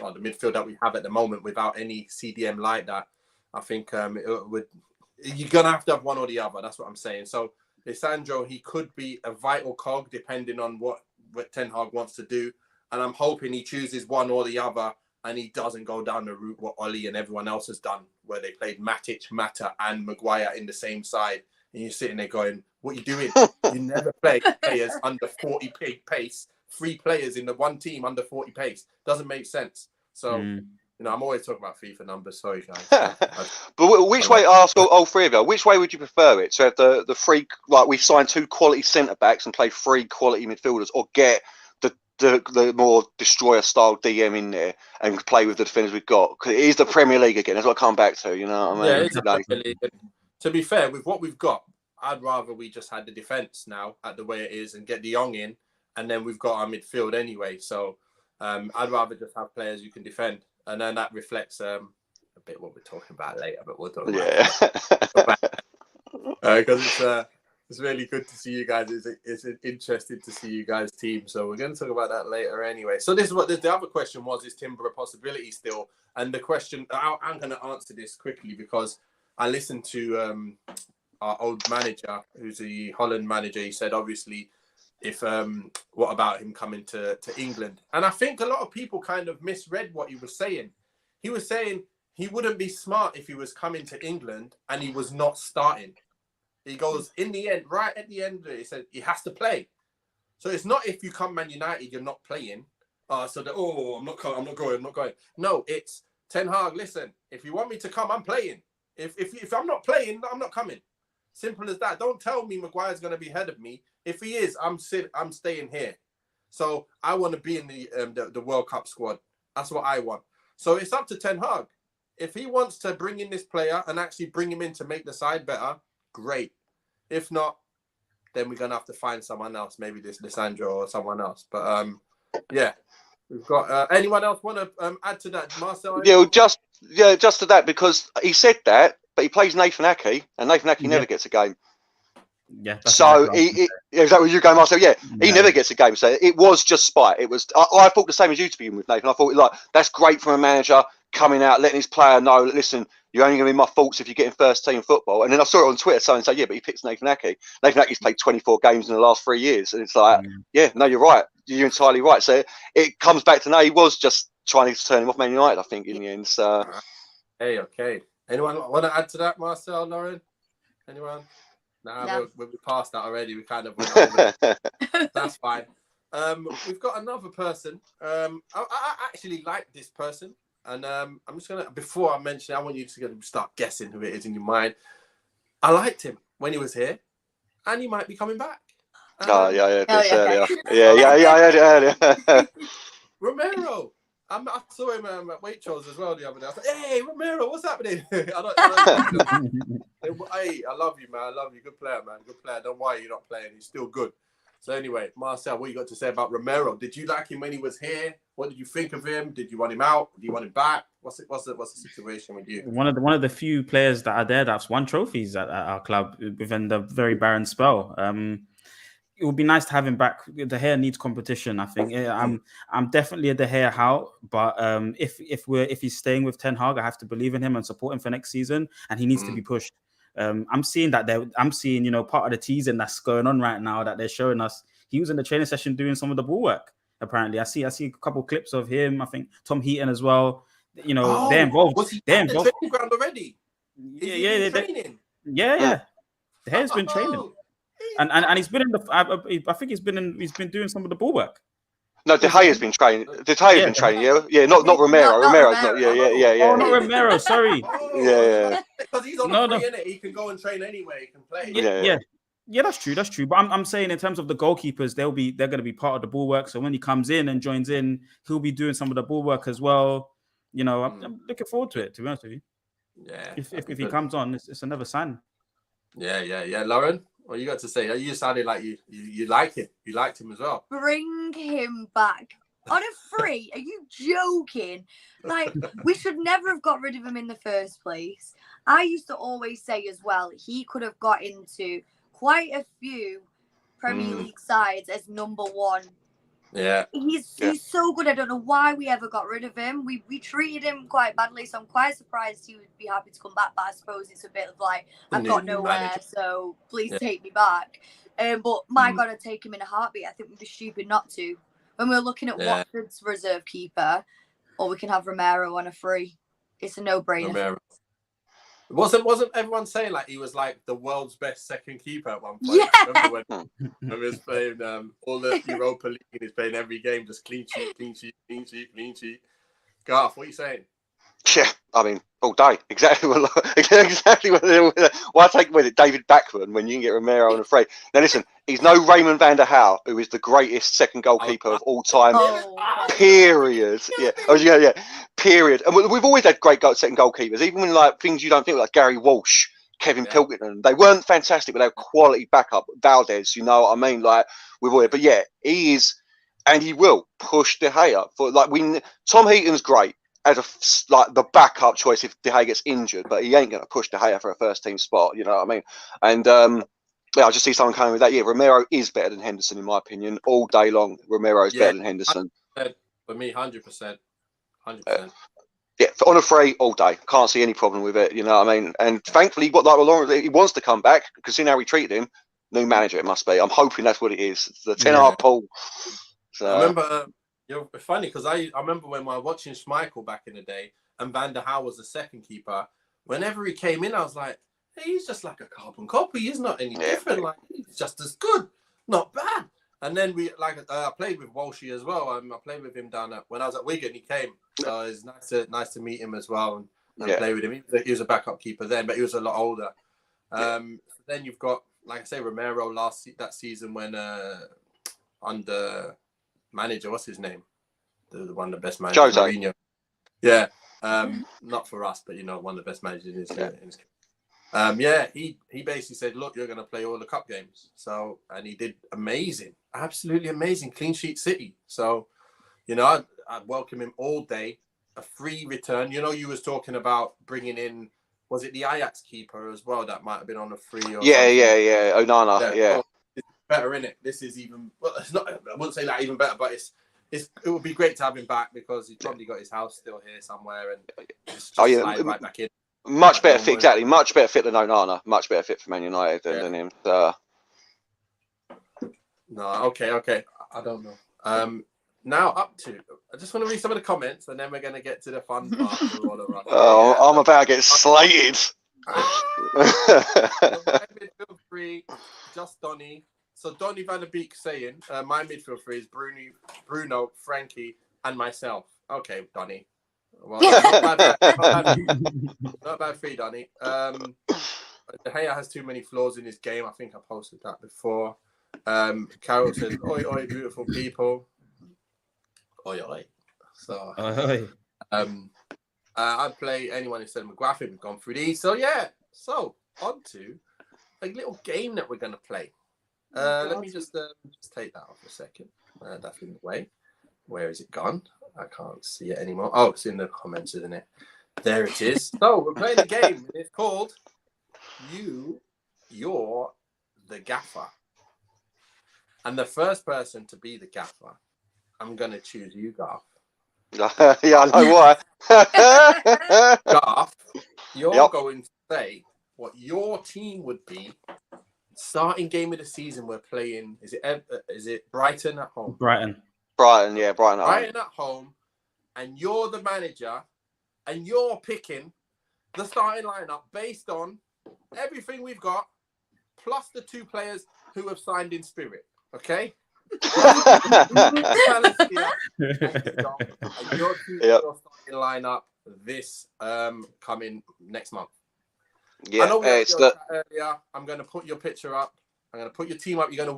well, the midfield that we have at the moment without any CDM like that, I think you're going to have one or the other. That's what I'm saying. So, Lisandro, he could be a vital cog depending on what Ten Hag wants to do. And I'm hoping he chooses one or the other and he doesn't go down the route what Oli and everyone else has done, where they played Matic, Mata and Maguire in the same side. And you're sitting there going, what are you doing? You never play players under 40 pace. 3 players in the one team under 40 pace. Doesn't make sense. So... I'm always talking about FIFA numbers. Sorry, guys. But which way, I ask all three of you, which way would you prefer it? To have the three, like we sign 2 quality centre-backs and play 3 quality midfielders, or get the more destroyer-style DM in there and play with the defenders we've got? Because it is the Premier League again. That's what I come back to, you know what I mean? Yeah, it's the Premier League. To be fair, with what we've got, I'd rather we just had the defence now at the way it is and get De Jong in, and then we've got our midfield anyway. So I'd rather just have players who can defend. And then that reflects a bit what we're talking about later, but we'll talk about it. Because it's really good to see you guys. It's interesting to see you guys' team. So we're going to talk about that later anyway. So this is what the other question was: is Timber a possibility still? And the question, I'm going to answer this quickly because I listened to our old manager, who's the Holland manager. He said, obviously, if what about him coming to England? And I think a lot of people kind of misread what he was saying. He was saying he wouldn't be smart if he was coming to England and he was not starting. He goes, in the end, right at the end of it, he said he has to play. So it's not if you come Man United, you're not playing. I'm not going. No, it's Ten Hag, listen, if you want me to come, I'm playing. If I'm not playing, I'm not coming. Simple as that. Don't tell me Maguire's going to be ahead of me. If he is, I'm staying here. So I want to be in the World Cup squad. That's what I want. So it's up to Ten Hag. If he wants to bring in this player and actually bring him in to make the side better, great. If not, then we're going to have to find someone else. Maybe this Lisandro or someone else. But yeah, we've got anyone else want to add to that, Marcel? Yeah, just to that, because he said that, but he plays Nathan Ake, and Nathan Ake never gets a game. Yeah. So is that what you go, Marcel? Yeah, he never gets a game. So it was just spite. It was. I thought the same as you to begin with, Nathan. I thought like that's great from a manager coming out, letting his player know, listen, you're only going to be my faults if you get in first team football. And then I saw it on Twitter, someone say, yeah, but he picks Nathan Ake. Nathan Ake's played 24 games in the last 3 years, and it's like, yeah, no, you're right. You're entirely right. So it comes back to now he was just trying to turn him off Man United, I think, in the end. So. Hey, okay. Anyone want to add to that, Marcel, Lauren? Anyone? No. We're past that already. We kind of went over it. That's fine. We've got another person. I actually like this person. And I'm just gonna, before I mention it, I want you to start guessing who it is in your mind. I liked him when he was here, and he might be coming back. Yeah, this earlier. okay. I heard it earlier. Romero. I saw him at Waitrose as well the other day. I was like, hey, Romero, what's happening? Hey, I love you, man. I love you. Good player, man. Good player. Don't worry, you're not playing. He's still good. So anyway, Marcel, what you got to say about Romero? Did you like him when he was here? What did you think of him? Did you want him out? Do you want him back? What's the situation with you? One of the few players that are there that's won trophies at our club within the very barren spell. It would be nice to have him back. De Gea needs competition. I think I'm definitely a De Gea out, but if he's staying with Ten Hag, I have to believe in him and support him for next season, and he needs to be pushed. I'm seeing part of the teasing that's going on right now that they're showing us. He was in the training session doing some of the ball work. Apparently, I see a couple clips of him. I think Tom Heaton as well. They're involved. Was he they're at the involved. training ground already? Yeah. Training. Yeah. De Gea's been training. And he's been in the. I think he's been doing some of the ball work. No, De Gea's been training. De Gea's been training. Yeah. Not Romero. Not Romero's Romero. not. Yeah. Oh, not Romero. Sorry. Yeah. Because he's on the free, innit? He can go and train anyway. He can play. Yeah, that's true. But I'm saying in terms of the goalkeepers, they're going to be part of the ball work. So when he comes in and joins in, he'll be doing some of the ball work as well. I'm looking forward to it. To be honest with you. Yeah. If he comes on, it's another sign. Yeah. Lauren, what you got to say? You sounded like you like him. You liked him as well. Bring him back on a free. Are you joking? Like, we should never have got rid of him in the first place. I used to always say as well, he could have got into quite a few Premier League sides as number one. Yeah. He's so good. I don't know why we ever got rid of him. We treated him quite badly, so I'm quite surprised he would be happy to come back. But I suppose it's a bit of like, I've got nowhere, so please take me back. But my God, I'd take him in a heartbeat. I think we'd be stupid not to. When we're looking at Watford's reserve keeper, or we can have Romero on a free. It's a no-brainer. Romero. Wasn't everyone saying like he was like the world's best second keeper at one point? Yeah. Remember when he was playing all the Europa League and he's playing every game, just clean sheet. Garth, what are you saying? Yeah, I mean, all day. Exactly what. Why take with it David Bachman when you can get Romero on a free? Now listen, he's no Raymond van der Haar, who is the greatest second goalkeeper of all time. Period. Yeah. Period. And we've always had great second goalkeepers, even when like things you don't think like Gary Walsh, Kevin Pilkington. They weren't fantastic, but they were quality backup. Valdez, you know what I mean? Like we've always, but yeah, he is, and he will push De Gea for like Tom Heaton's great as the backup choice if De Gea gets injured, but he ain't going to push De Gea for a first team spot. You know what I mean? And I just see someone coming with that. Yeah, Romero is better than Henderson in my opinion. All day long, Romero is better than Henderson. For me, 100%. Yeah, on a free all day. Can't see any problem with it. You know what I mean? And thankfully, he wants to come back because seeing how we treated him, new manager it must be. I'm hoping that's what it is. The 10-hour pull. So I remember. It's funny because I remember when I was watching Schmeichel back in the day and Van der Haar was the second keeper. Whenever he came in, I was like, hey, he's just like a carbon copy. He's not any different. Like he's just as good, not bad. And then I played with Walshy as well. I played with him when I was at Wigan. He came, so it's nice to meet him as well and play with him. He was a backup keeper then, but he was a lot older. Then you've got, like I say, Romero that season when under manager, what's his name? The one of the best managers, Jose. Mourinho. Yeah, not for us, but one of the best managers in his he basically said, look, you're going to play all the cup games. So, and he did amazing, absolutely amazing, clean sheet City. So, I'd welcome him all day. A free return. You was talking about bringing in, was it the Ajax keeper as well that might have been on a free? Or yeah. Onana, Well, it's better, innit? This is even, well, it's not, I wouldn't say that even better, but it would be great to have him back because he's probably got his house still here somewhere and just slide right back in. Much better fit, exactly. Much better fit than Onana. Much better fit for Man United than him. No, okay. I don't know. Now up to, I just want to read some of the comments and then we're going to get to the fun part. I'm about to get slated. My midfield three, just Donny. So Donny van der Beek saying, my midfield three is Bruno, Frankie, and myself. Okay, Donny. Well, not bad for you, Donny. De Gea has too many flaws in his game. I think I posted that before. Carol says, "Oi, oi, beautiful people." Oi, oi. So, I'd play anyone who said McGrath. We've gone through these. So, yeah. So, on to a little game that we're going to play. Let me just take that off a second. That's in the way. Where is it gone? I can't see it anymore. Oh, it's in the comments, isn't it? There it is. So, we're playing a game. It's called You're the Gaffer. And the first person to be the gaffer, I'm going to choose you, Garth. Yeah, I know why. Garth, you're going to say what your team would be. Starting game of the season, we're playing. Is it Brighton at home? Brighton, yeah, Brighton. Brighton at home, and you're the manager, and you're picking the starting lineup based on everything we've got, plus the 2 players who have signed in spirit. Okay. And your starting lineup this coming next month. Yeah, I know we had earlier. I'm going to put your picture up. I'm going to put your team up. You're going to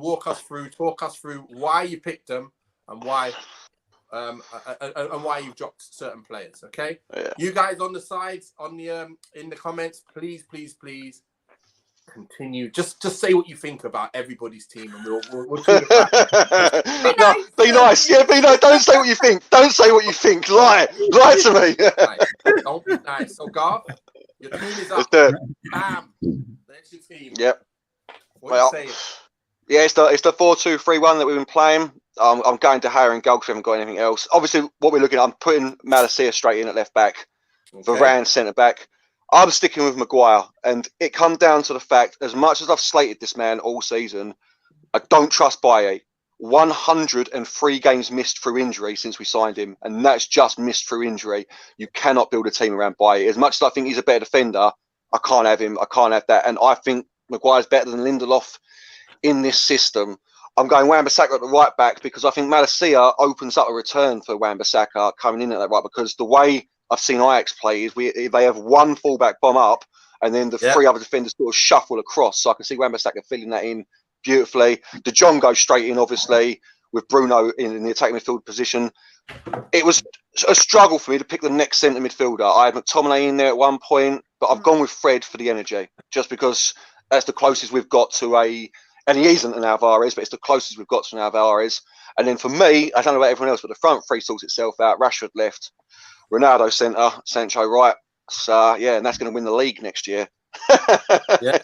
talk us through why you picked them and why you've dropped certain players. Okay. Yeah. You guys on the sides, on the in the comments, please continue. Just say what you think about everybody's team, and we'll do the No, be nice. Yeah, be nice. Don't say what you think. Don't say what you think. Lie to me. Don't be nice. So, Garth, your team is up. Bam. That's your team. Yep. What are you saying? Yeah, it's the 4-2-3-1 that we've been playing. I'm going to Hare and goal because we haven't got anything else. Obviously, what we're looking at, I'm putting Malacia straight in at left back, Varane centre back. I'm sticking with Maguire, and it comes down to the fact, as much as I've slated this man all season, I don't trust Baye. 103 games missed through injury since we signed him, and that's just missed through injury. You cannot build a team around Baye. As much as I think he's a better defender, I can't have him. I can't have that. And I think Maguire's better than Lindelof in this system. I'm going Wan-Bissaka at the right back because I think Malacia opens up a return for Wan-Bissaka coming in at that right, because the way I've seen Ajax play is they have one fullback bomb up and then the 3 other defenders sort of shuffle across. So I can see Wan-Bissaka filling that in beautifully. De Jong goes straight in, obviously, with Bruno in the attacking midfield position. It was a struggle for me to pick the next centre midfielder. I had McTominay in there at one point, but I've gone with Fred for the energy, just because that's the closest we've got to and he isn't an Alvarez, but it's the closest we've got to an Alvarez. And then for me, I don't know about everyone else, but the front 3 sorts itself out. Rashford left, Ronaldo centre, Sancho right. So, yeah, and that's going to win the league next year. Yeah.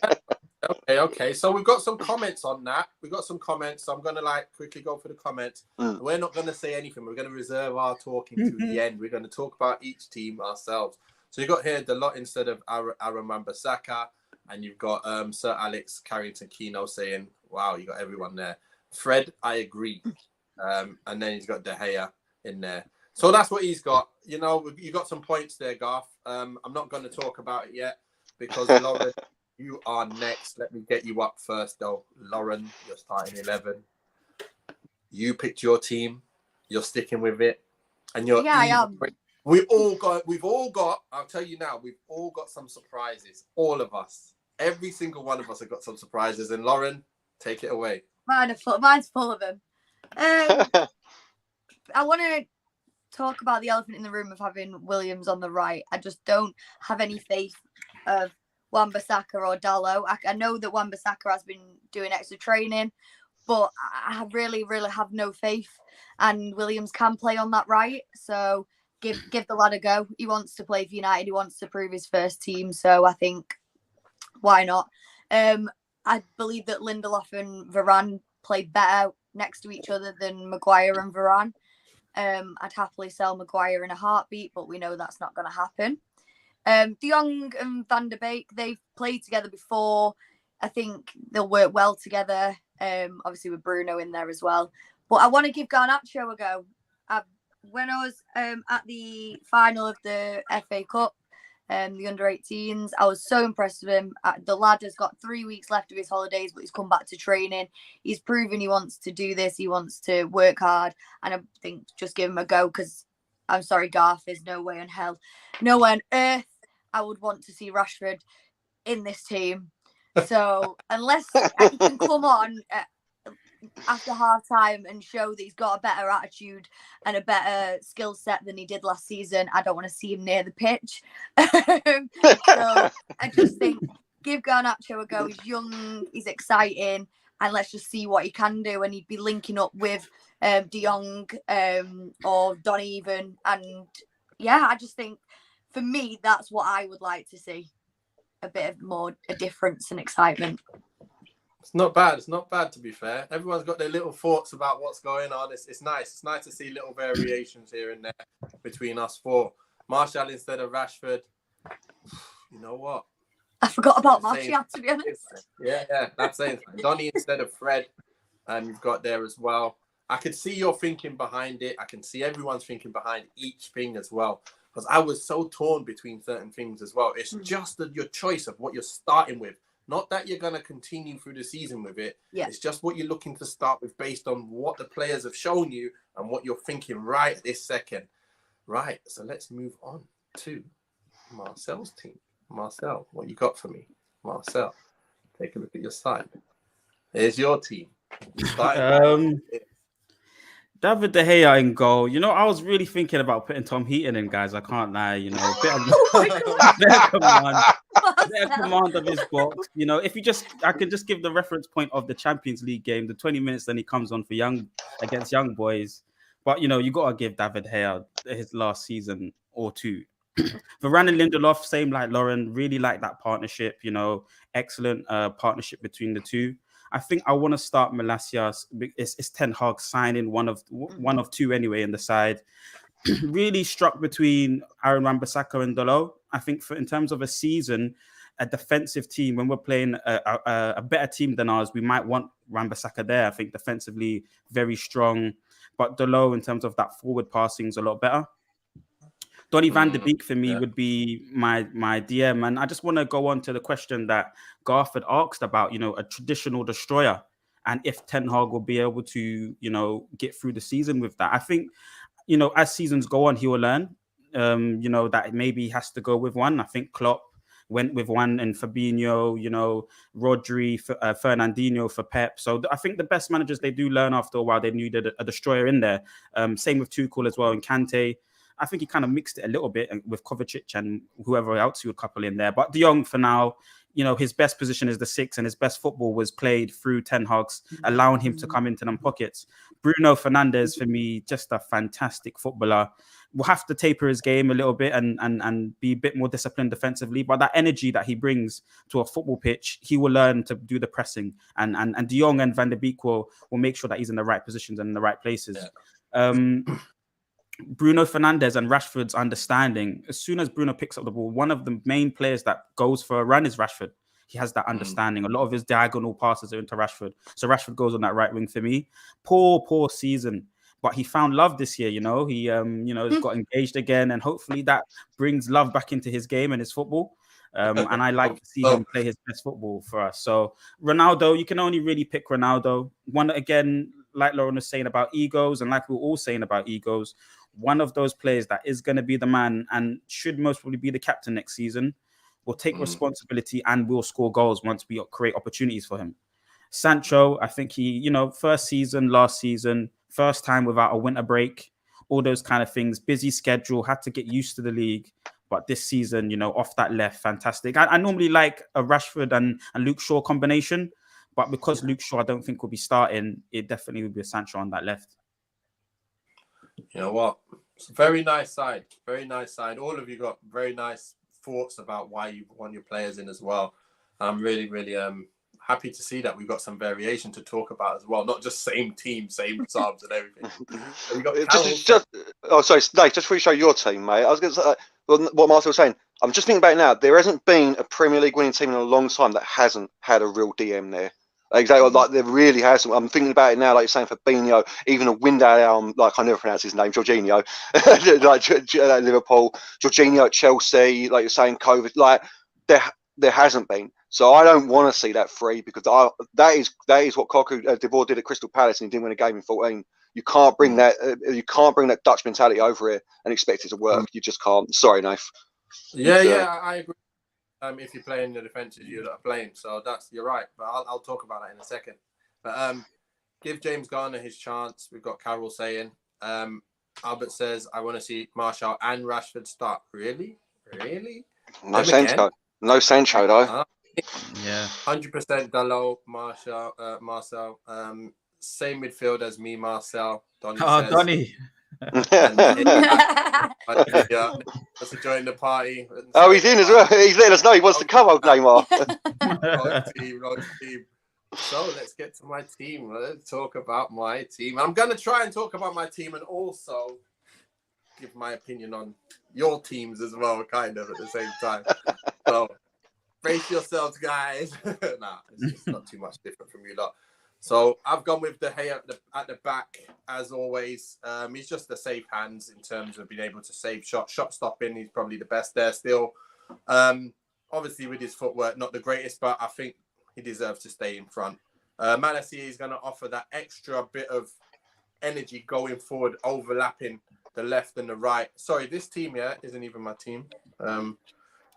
Okay. So we've got some comments on that. We've got some comments. So I'm going to quickly go for the comments. We're not going to say anything. We're going to reserve our talking to the end. We're going to talk about each team ourselves. So you've got here the lot instead of Aaron Wan-Bissaka, and you've got Sir Alex Carrington-Keno saying, wow, you got everyone there. Fred, I agree. And then he's got De Gea in there. So that's what he's got. You know, you got some points there, Garth. I'm not going to talk about it yet because Lauren, you are next. Let me get you up first, though. Lauren, you're starting 11. You picked your team. You're sticking with it, and you're. Yeah, I am. We've all got. I'll tell you now. We've all got some surprises. All of us. Every single one of us have got some surprises. And Lauren, take it away. Mine's full of them. I want to talk about the elephant in the room of having Williams on the right. I just don't have any faith of Wan-Bissaka or Dalot. I know that Wan-Bissaka has been doing extra training, but I really, really have no faith. And Williams can play on that right, so give the lad a go. He wants to play for United. He wants to prove his first team, so I think why not? I believe that Lindelof and Varane play better next to each other than Maguire and Varane. I'd happily sell Maguire in a heartbeat, but we know that's not going to happen. De Jong and Van der Beek, they've played together before. I think they'll work well together, obviously with Bruno in there as well. But I want to give Garnacho a go. When I was at the final of the FA Cup, the under-18s, I was so impressed with him. The lad has got 3 weeks left of his holidays, but he's come back to training. He's proven he wants to do this. He wants to work hard. And I think just give him a go because I'm sorry, Garth, there's no way in hell, no way on earth I would want to see Rashford in this team. So unless he can come on after half time and show that he's got a better attitude and a better skill set than he did last season, I don't want to see him near the pitch. So I just think give Garnacho a go. He's young, he's exciting, and let's just see what he can do. And he'd be linking up with De Jong or Don even. And yeah, I just think for me, that's what I would like to see. A bit of more a difference and excitement. It's not bad. It's not bad, to be fair. Everyone's got their little thoughts about what's going on. It's nice. It's nice to see little variations here and there between us four. Martial instead of Rashford. You know what? I forgot about Martial, to be honest. Yeah, that's it. Donny instead of Fred. You've got there as well. I could see your thinking behind it. I can see everyone's thinking behind each thing as well. Because I was so torn between certain things as well. It's just your choice of what you're starting with. Not that you're going to continue through the season with it. Yeah. It's just what you're looking to start with based on what the players have shown you and what you're thinking right this second. Right, so let's move on to Marcel's team. Marcel, what you got for me? Marcel, take a look at your side. Here's your team. David De Gea in goal. You know, I was really thinking about putting Tom Heaton in, guys. I can't lie. You know, better command of his box. You know, I can just give the reference point of the Champions League game, the 20 minutes then he comes on for against young boys. But you know, you gotta give David De Gea his last season or two. Varane and Lindelof, same like Lauren. Really like that partnership. You know, excellent partnership between the two. I think I want to start Malacia. It's Ten Hag signing one of two anyway in the side. Really struck between Aaron Wan-Bissaka and Dalot. I think in terms of a season, a defensive team, when we're playing a better team than ours, we might want Wan-Bissaka there. I think defensively very strong, but Dalot in terms of that forward passing is a lot better. Donny van de Beek for me would be my DM. And I just want to go on to the question that Garth had asked about, you know, a traditional destroyer and if Ten Hag will be able to, you know, get through the season with that. I think, you know, as seasons go on, he will learn, you know, that maybe he has to go with one. I think Klopp went with one and Fabinho, you know, Rodri, Fernandinho for Pep. So I think the best managers, they do learn after a while. They needed a destroyer in there. Same with Tuchel as well and Kante. I think he kind of mixed it a little bit with Kovacic and whoever else he would couple in there. But De Jong, for now, you know, his best position is the 6 and his best football was played through Ten Hag's, allowing him to come into them pockets. Bruno Fernandes, for me, just a fantastic footballer. Will have to taper his game a little bit and be a bit more disciplined defensively. But that energy that he brings to a football pitch, he will learn to do the pressing. And De Jong and Van de Beek will make sure that he's in the right positions and in the right places. Yeah. Bruno Fernandes and Rashford's understanding, as soon as Bruno picks up the ball, one of the main players that goes for a run is Rashford. He has that understanding. A lot of his diagonal passes are into Rashford. So Rashford goes on that right wing for me. Poor season. But he found love this year, you know. He, you know, got engaged again. And hopefully that brings love back into his game and his football. And I like to see him play his best football for us. So Ronaldo, you can only really pick Ronaldo. One, again, like Lauren was saying about egos and like we were all saying about egos, one of those players that is going to be the man and should most probably be the captain next season, will take responsibility and will score goals once we create opportunities for him. Sancho, I think he, you know, first season, last season, first time without a winter break, all those kind of things, busy schedule, had to get used to the league. But this season, you know, off that left, fantastic. I normally like a Rashford and Luke Shaw combination, but because Luke Shaw I don't think will be starting, it definitely would be a Sancho on that left. You know what? It's a very nice side. Very nice side. All of you got very nice thoughts about why you want your players in as well. I'm really, really happy to see that we've got some variation to talk about as well. Not just same team, same subs and everything. So we got sorry, Nate, just before you show your team, mate. I was going to say, what Marcel was saying. I'm just thinking about it now. There hasn't been a Premier League winning team in a long time that hasn't had a real DM there. Exactly, like there really hasn't. I'm thinking about it now, like you're saying, Fabinho, even a window, like I never pronounce his name, Jorginho, like Liverpool, Jorginho at Chelsea, like you're saying, COVID, like there hasn't been. So I don't want to see that free because that is what Cocu De Boer did at Crystal Palace and he didn't win a game in 14 You can't bring that. You can't bring that Dutch mentality over here and expect it to work. You just can't. Sorry, Nath. Yeah, I agree. If you're playing the defenses, you're not playing. So you're right. But I'll talk about that in a second. But give James Garner his chance. We've got Carol saying. Albert says, I want to see Martial and Rashford start. Really? No Sancho. No Sancho though. Yeah. 100% Dalot, Marcel. Same midfield as me, Marcel. Donny says. Donny. Yeah, wants to join the party. Oh, he's in as well. He's letting us know he wants to come, old Neymar. Wrong team. So let's get to my team. Let's talk about my team. I'm going to try and talk about my team and also give my opinion on your teams as well, kind of at the same time. So brace yourselves, guys. Nah, it's not too much different from you lot. So I've gone with De Gea at the back, as always. He's just the safe hands in terms of being able to save shots. Shot stopping, he's probably the best there still. Obviously, with his footwork, not the greatest, but I think he deserves to stay in front. Malacia is going to offer that extra bit of energy going forward, overlapping the left and the right. Sorry, this team here isn't even my team.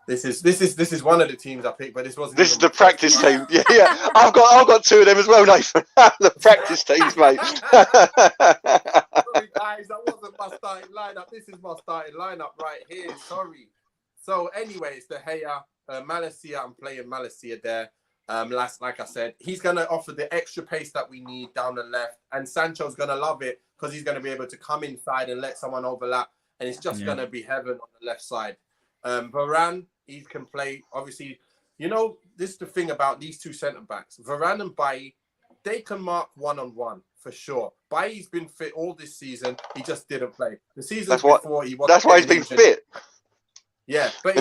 This is one of the teams I picked, but this wasn't. This is the practice team. Yeah. I've got two of them as well, Nathan. The practice teams, mate. Sorry, guys, that wasn't my starting lineup. This is my starting lineup right here. Sorry. So, anyways, De Gea, Malacia. I'm playing Malacia there. Like I said, he's going to offer the extra pace that we need down the left, and Sancho's going to love it because he's going to be able to come inside and let someone overlap, and it's just going to be heaven on the left side. Varane, he can play. Obviously, this is the thing about these two centre backs, Varane and Bailly. They can mark one-on-one for sure. Bailly's been fit all this season. He just didn't play. The season before he was. That's why he's been fit. Yeah, but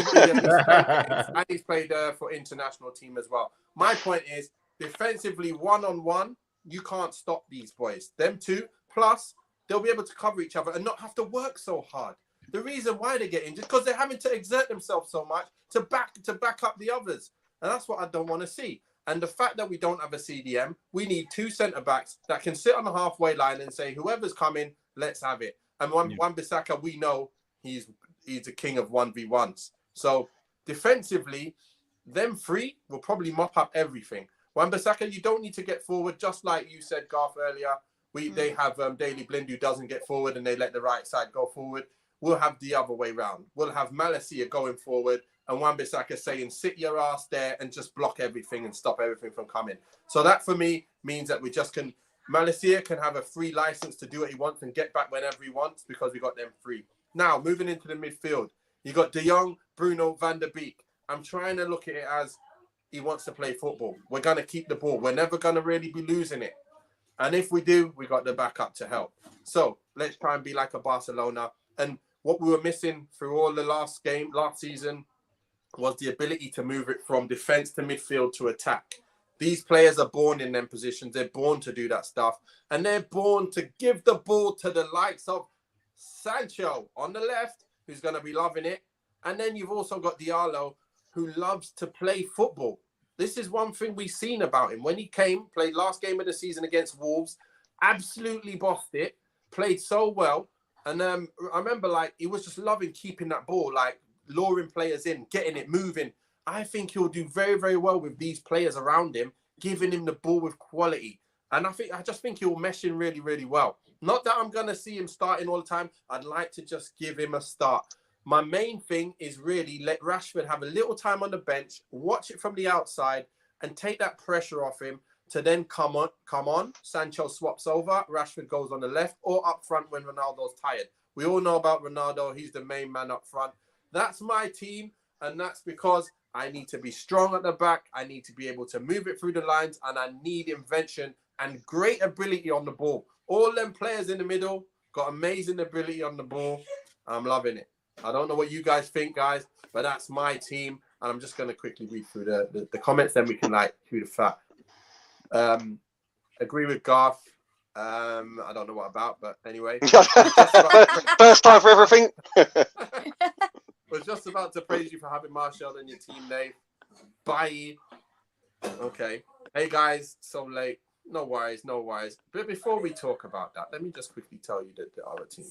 he's played for international team as well. My point is, defensively, one-on-one, you can't stop these boys. Them two, plus they'll be able to cover each other and not have to work so hard. The reason why they get injured is because they're having to exert themselves so much to back up the others. And that's what I don't want to see. And the fact that we don't have a CDM, we need two centre-backs that can sit on the halfway line and say, whoever's coming, let's have it. And Wan-Bissaka, we know he's the king of 1v1s. So defensively, them three will probably mop up everything. Wan-Bissaka, you don't need to get forward, just like you said, Garth, earlier. They have Daley Blind who doesn't get forward and they let the right side go forward. We'll have the other way round. We'll have Malacia going forward and Wan-Bissaka saying, sit your ass there and just block everything and stop everything from coming. So that, for me, means that we just can... Malacia can have a free license to do what he wants and get back whenever he wants because we got them free. Now, moving into the midfield, you got De Jong, Bruno, Van der Beek. I'm trying to look at it as he wants to play football. We're going to keep the ball. We're never going to really be losing it. And if we do, we got the backup to help. So let's try and be like a Barcelona. And what we were missing through all the last season, was the ability to move it from defense to midfield to attack. These players are born in them positions. They're born to do that stuff. And they're born to give the ball to the likes of Sancho on the left, who's going to be loving it. And then you've also got Diallo, who loves to play football. This is one thing we've seen about him. When he came, played last game of the season against Wolves, absolutely bossed it, played so well. And I remember, he was just loving keeping that ball, luring players in, getting it moving. I think he'll do very, very well with these players around him, giving him the ball with quality. And I just think he'll mesh in really, really well. Not that I'm going to see him starting all the time. I'd like to just give him a start. My main thing is really let Rashford have a little time on the bench, watch it from the outside, and take that pressure off him to then come on. Sancho swaps over, Rashford goes on the left or up front when Ronaldo's tired. We all know about Ronaldo. He's the main man up front. That's my team, and that's because I need to be strong at the back. I need to be able to move it through the lines, and I need invention and great ability on the ball. All them players in the middle got amazing ability on the ball. I'm loving it. I don't know what you guys think, guys, but that's my team. And I'm just going to quickly read through the comments, then we can through the fat. Agree with Garth. I don't know what about, but anyway. First time for everything. Was just about to praise you for having Martial in your team, Dave. Bye. Okay. Hey, guys. So late. No worries, no worries. But before we talk about that, let me just quickly tell you that the other team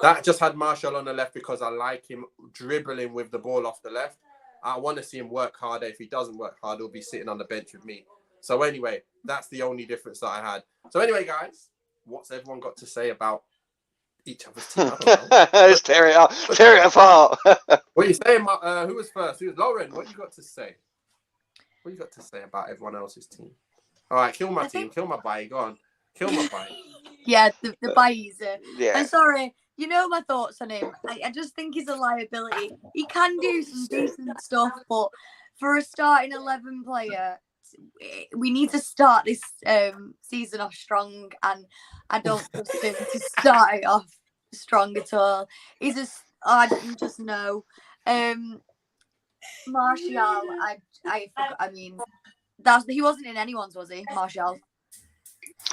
that just had Martial on the left because I like him dribbling with the ball off the left. I want to see him work harder. If he doesn't work hard, he'll be sitting on the bench with me. So anyway, that's the only difference that I had. So anyway, guys, what's everyone got to say about each other's team? I don't know. Let's tear it up, tear it apart. What are you saying? Who was first? Who was Lauren? What you got to say? What you got to say about everyone else's team? All right, kill my team, kill my bye. Go on, kill my bye. Yeah, the bye's. Yeah. I'm sorry. You know my thoughts on him. I just think he's a liability. He can do some decent stuff, but for a starting 11 player, we need to start this season off strong, and I don't trust him to start it off strong at all. He's just, I just know. Martial, I mean, he wasn't in anyone's, was he, Martial?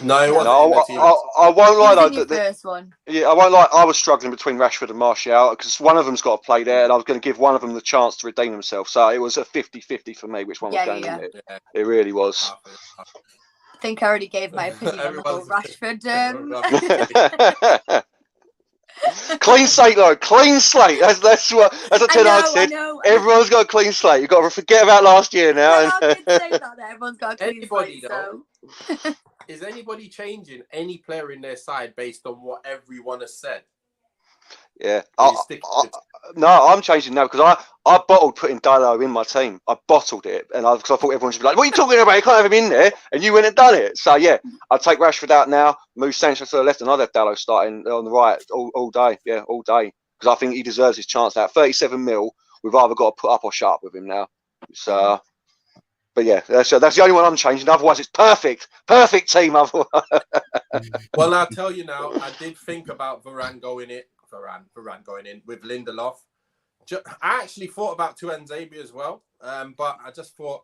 No, it wasn't. No, I won't lie though. The first one. Yeah, I won't lie. I was struggling between Rashford and Martial because one of them's got to play there, and I was going to give one of them the chance to redeem himself. So it was a 50-50 for me, which one was going in it. Yeah. It really was. I think I already gave my opinion on the whole Rashford. Clean slate, though. Clean slate. That's what Ten Hag said. Everyone's got a clean slate. You've got to forget about last year now. Yeah, I did say that. Everyone's got a clean slate. So. Is anybody changing any player in their side based on what everyone has said? Yeah. No, I'm changing now because I bottled putting Dalot in my team. I bottled it, and because I thought everyone should be like, "What are you talking about? You can't have him in there," and you went and done it. So yeah, I'll take Rashford out now, move Sancho to the left, and I'll have Dalot starting on the right all day. Yeah, all day because I think he deserves his chance now. 37 mil. We've either got to put up or shut up with him now. So. But yeah, that's the only one I'm changing. Otherwise, it's perfect team. Otherwise. Well, I'll tell you now. I did think about Varane going in with Lindelof. I actually thought about Tuanzebe as well, but I just thought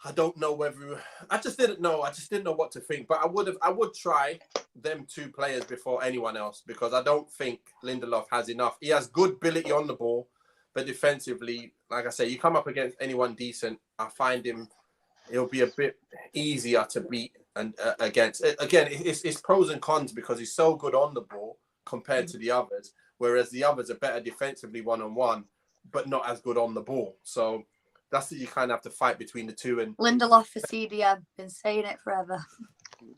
I don't know whether I just didn't know. I just didn't know what to think. But I would try them two players before anyone else because I don't think Lindelof has enough. He has good ability on the ball. But defensively, like I say, you come up against anyone decent, I find it'll be a bit easier to beat and against. Again, it's pros and cons because he's so good on the ball compared to the others, whereas the others are better defensively one-on-one, but not as good on the ball. So that's what you kind of have to fight between the two. And Lindelof for CDM, been saying it forever.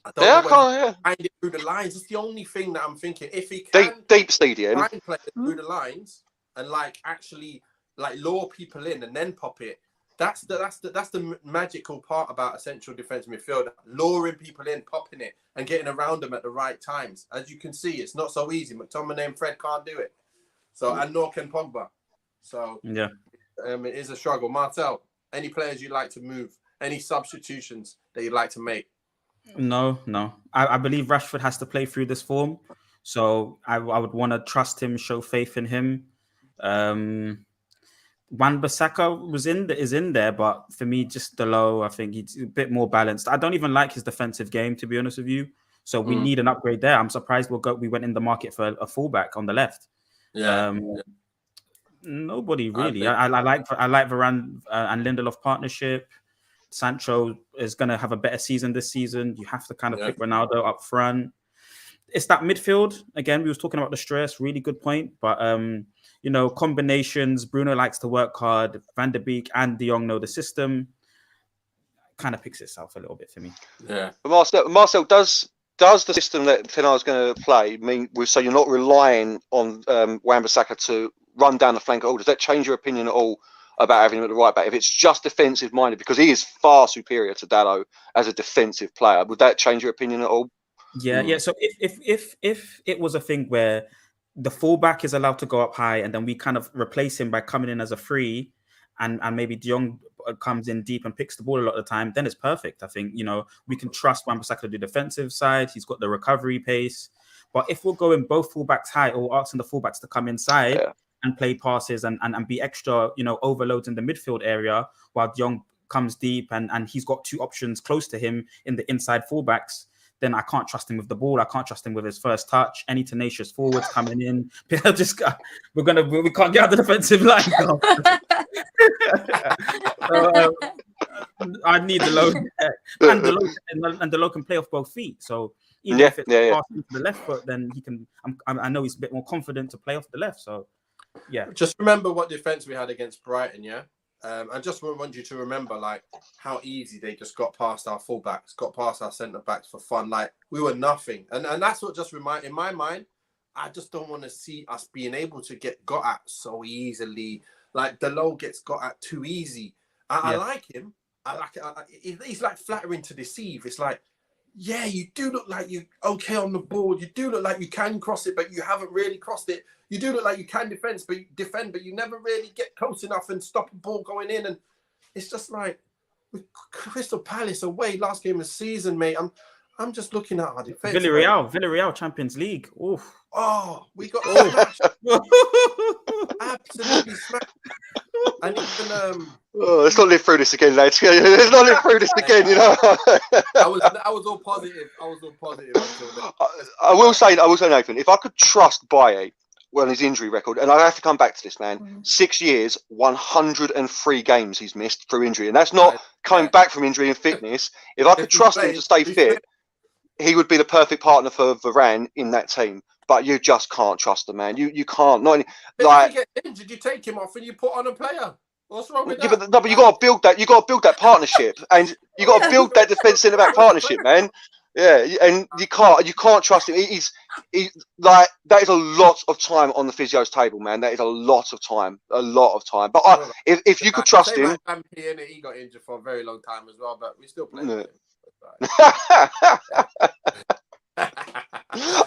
I don't know find it through the lines. It's the only thing that I'm thinking. If he can deep CDM, find players through the lines. And actually lure people in and then pop it. That's the magical part about a central defensive midfielder. Luring people in, popping it, and getting around them at the right times. As you can see, it's not so easy. McTominay and Fred can't do it. So and nor can Pogba. So yeah, it is a struggle. Martel, any players you'd like to move? Any substitutions that you'd like to make? No. I believe Rashford has to play through this form. So I would want to trust him, show faith in him. Wan-Bissaka is in there, but for me, just Dalot, I think he's a bit more balanced. I don't even like his defensive game, to be honest with you. So we need an upgrade there. I'm surprised we went in the market for a fullback on the left. Nobody really. I like Varane and Lindelof partnership. Sancho is going to have a better season this season. You have to kind of pick Ronaldo up front. It's that midfield again. We was talking about the stress. Really good point, but combinations. Bruno likes to work hard. Van der Beek and De Jong know the system. Kind of picks itself a little bit for me. Yeah. But Marcel, does the system that Ten Hag is going to play mean so you're not relying on Wan-Bissaka to run down the flank at all? Does that change your opinion at all about having him at the right back? If it's just defensive minded, because he is far superior to Dalot as a defensive player, would that change your opinion at all? Yeah. So if it was a thing where the fullback is allowed to go up high and then we kind of replace him by coming in as a free and maybe De Jong comes in deep and picks the ball a lot of the time, then it's perfect. I think, we can trust Wan-Bissaka to do defensive side. He's got the recovery pace. But if we're going both fullbacks high or asking the fullbacks to come inside and play passes and be extra, overloads in the midfield area while De Jong comes deep and he's got two options close to him in the inside fullbacks, then I can't trust him with the ball. I can't trust him with his first touch. Any tenacious forwards coming in, we can't get out the defensive line. I need the low, and the low can play off both feet. So even if it's passed into the left foot, then he can. I know he's a bit more confident to play off the left. So yeah. Just remember what defense we had against Brighton. Yeah. I just want you to remember like how easy they just got past our fullbacks, got past our centre backs for fun. Like we were nothing, and that's what just in my mind. I just don't want to see us being able to get got at so easily. Like Delo gets got at too easy. I like him. I like it. He's like flattering to deceive. It's like, yeah, you do look like you're okay on the board. You do look like you can cross it, but you haven't really crossed it. You do look like you can defend, but you never really get close enough and stop a ball going in. And it's just like with Crystal Palace away last game of the season, mate. I'm just looking at our defense. Villarreal Champions League. Oof. Oh, we got smashed. Absolutely smashed. And even let's not live through this again, lads. Let's not live through this again. You know. I was all positive. I will say, Nathan, if I could trust Baye on his injury record, and I have to come back to this, man. 6 years, 103 games he's missed through injury, and that's not coming back from injury and fitness. If I could trust him to stay fit, he would be the perfect partner for Varane in that team. But you just can't trust the man. You can't. Not any, like. If you get injured, you take him off and you put on a player. What's wrong with that? But you got to build that. You got to build that partnership, and you got to build that defense centre back partnership, man. Yeah, and you can't trust him. He's like that is a lot of time on the physio's table, man. That is a lot of time. But if you could trust him, he got injured for a very long time as well, but we still play. Yeah.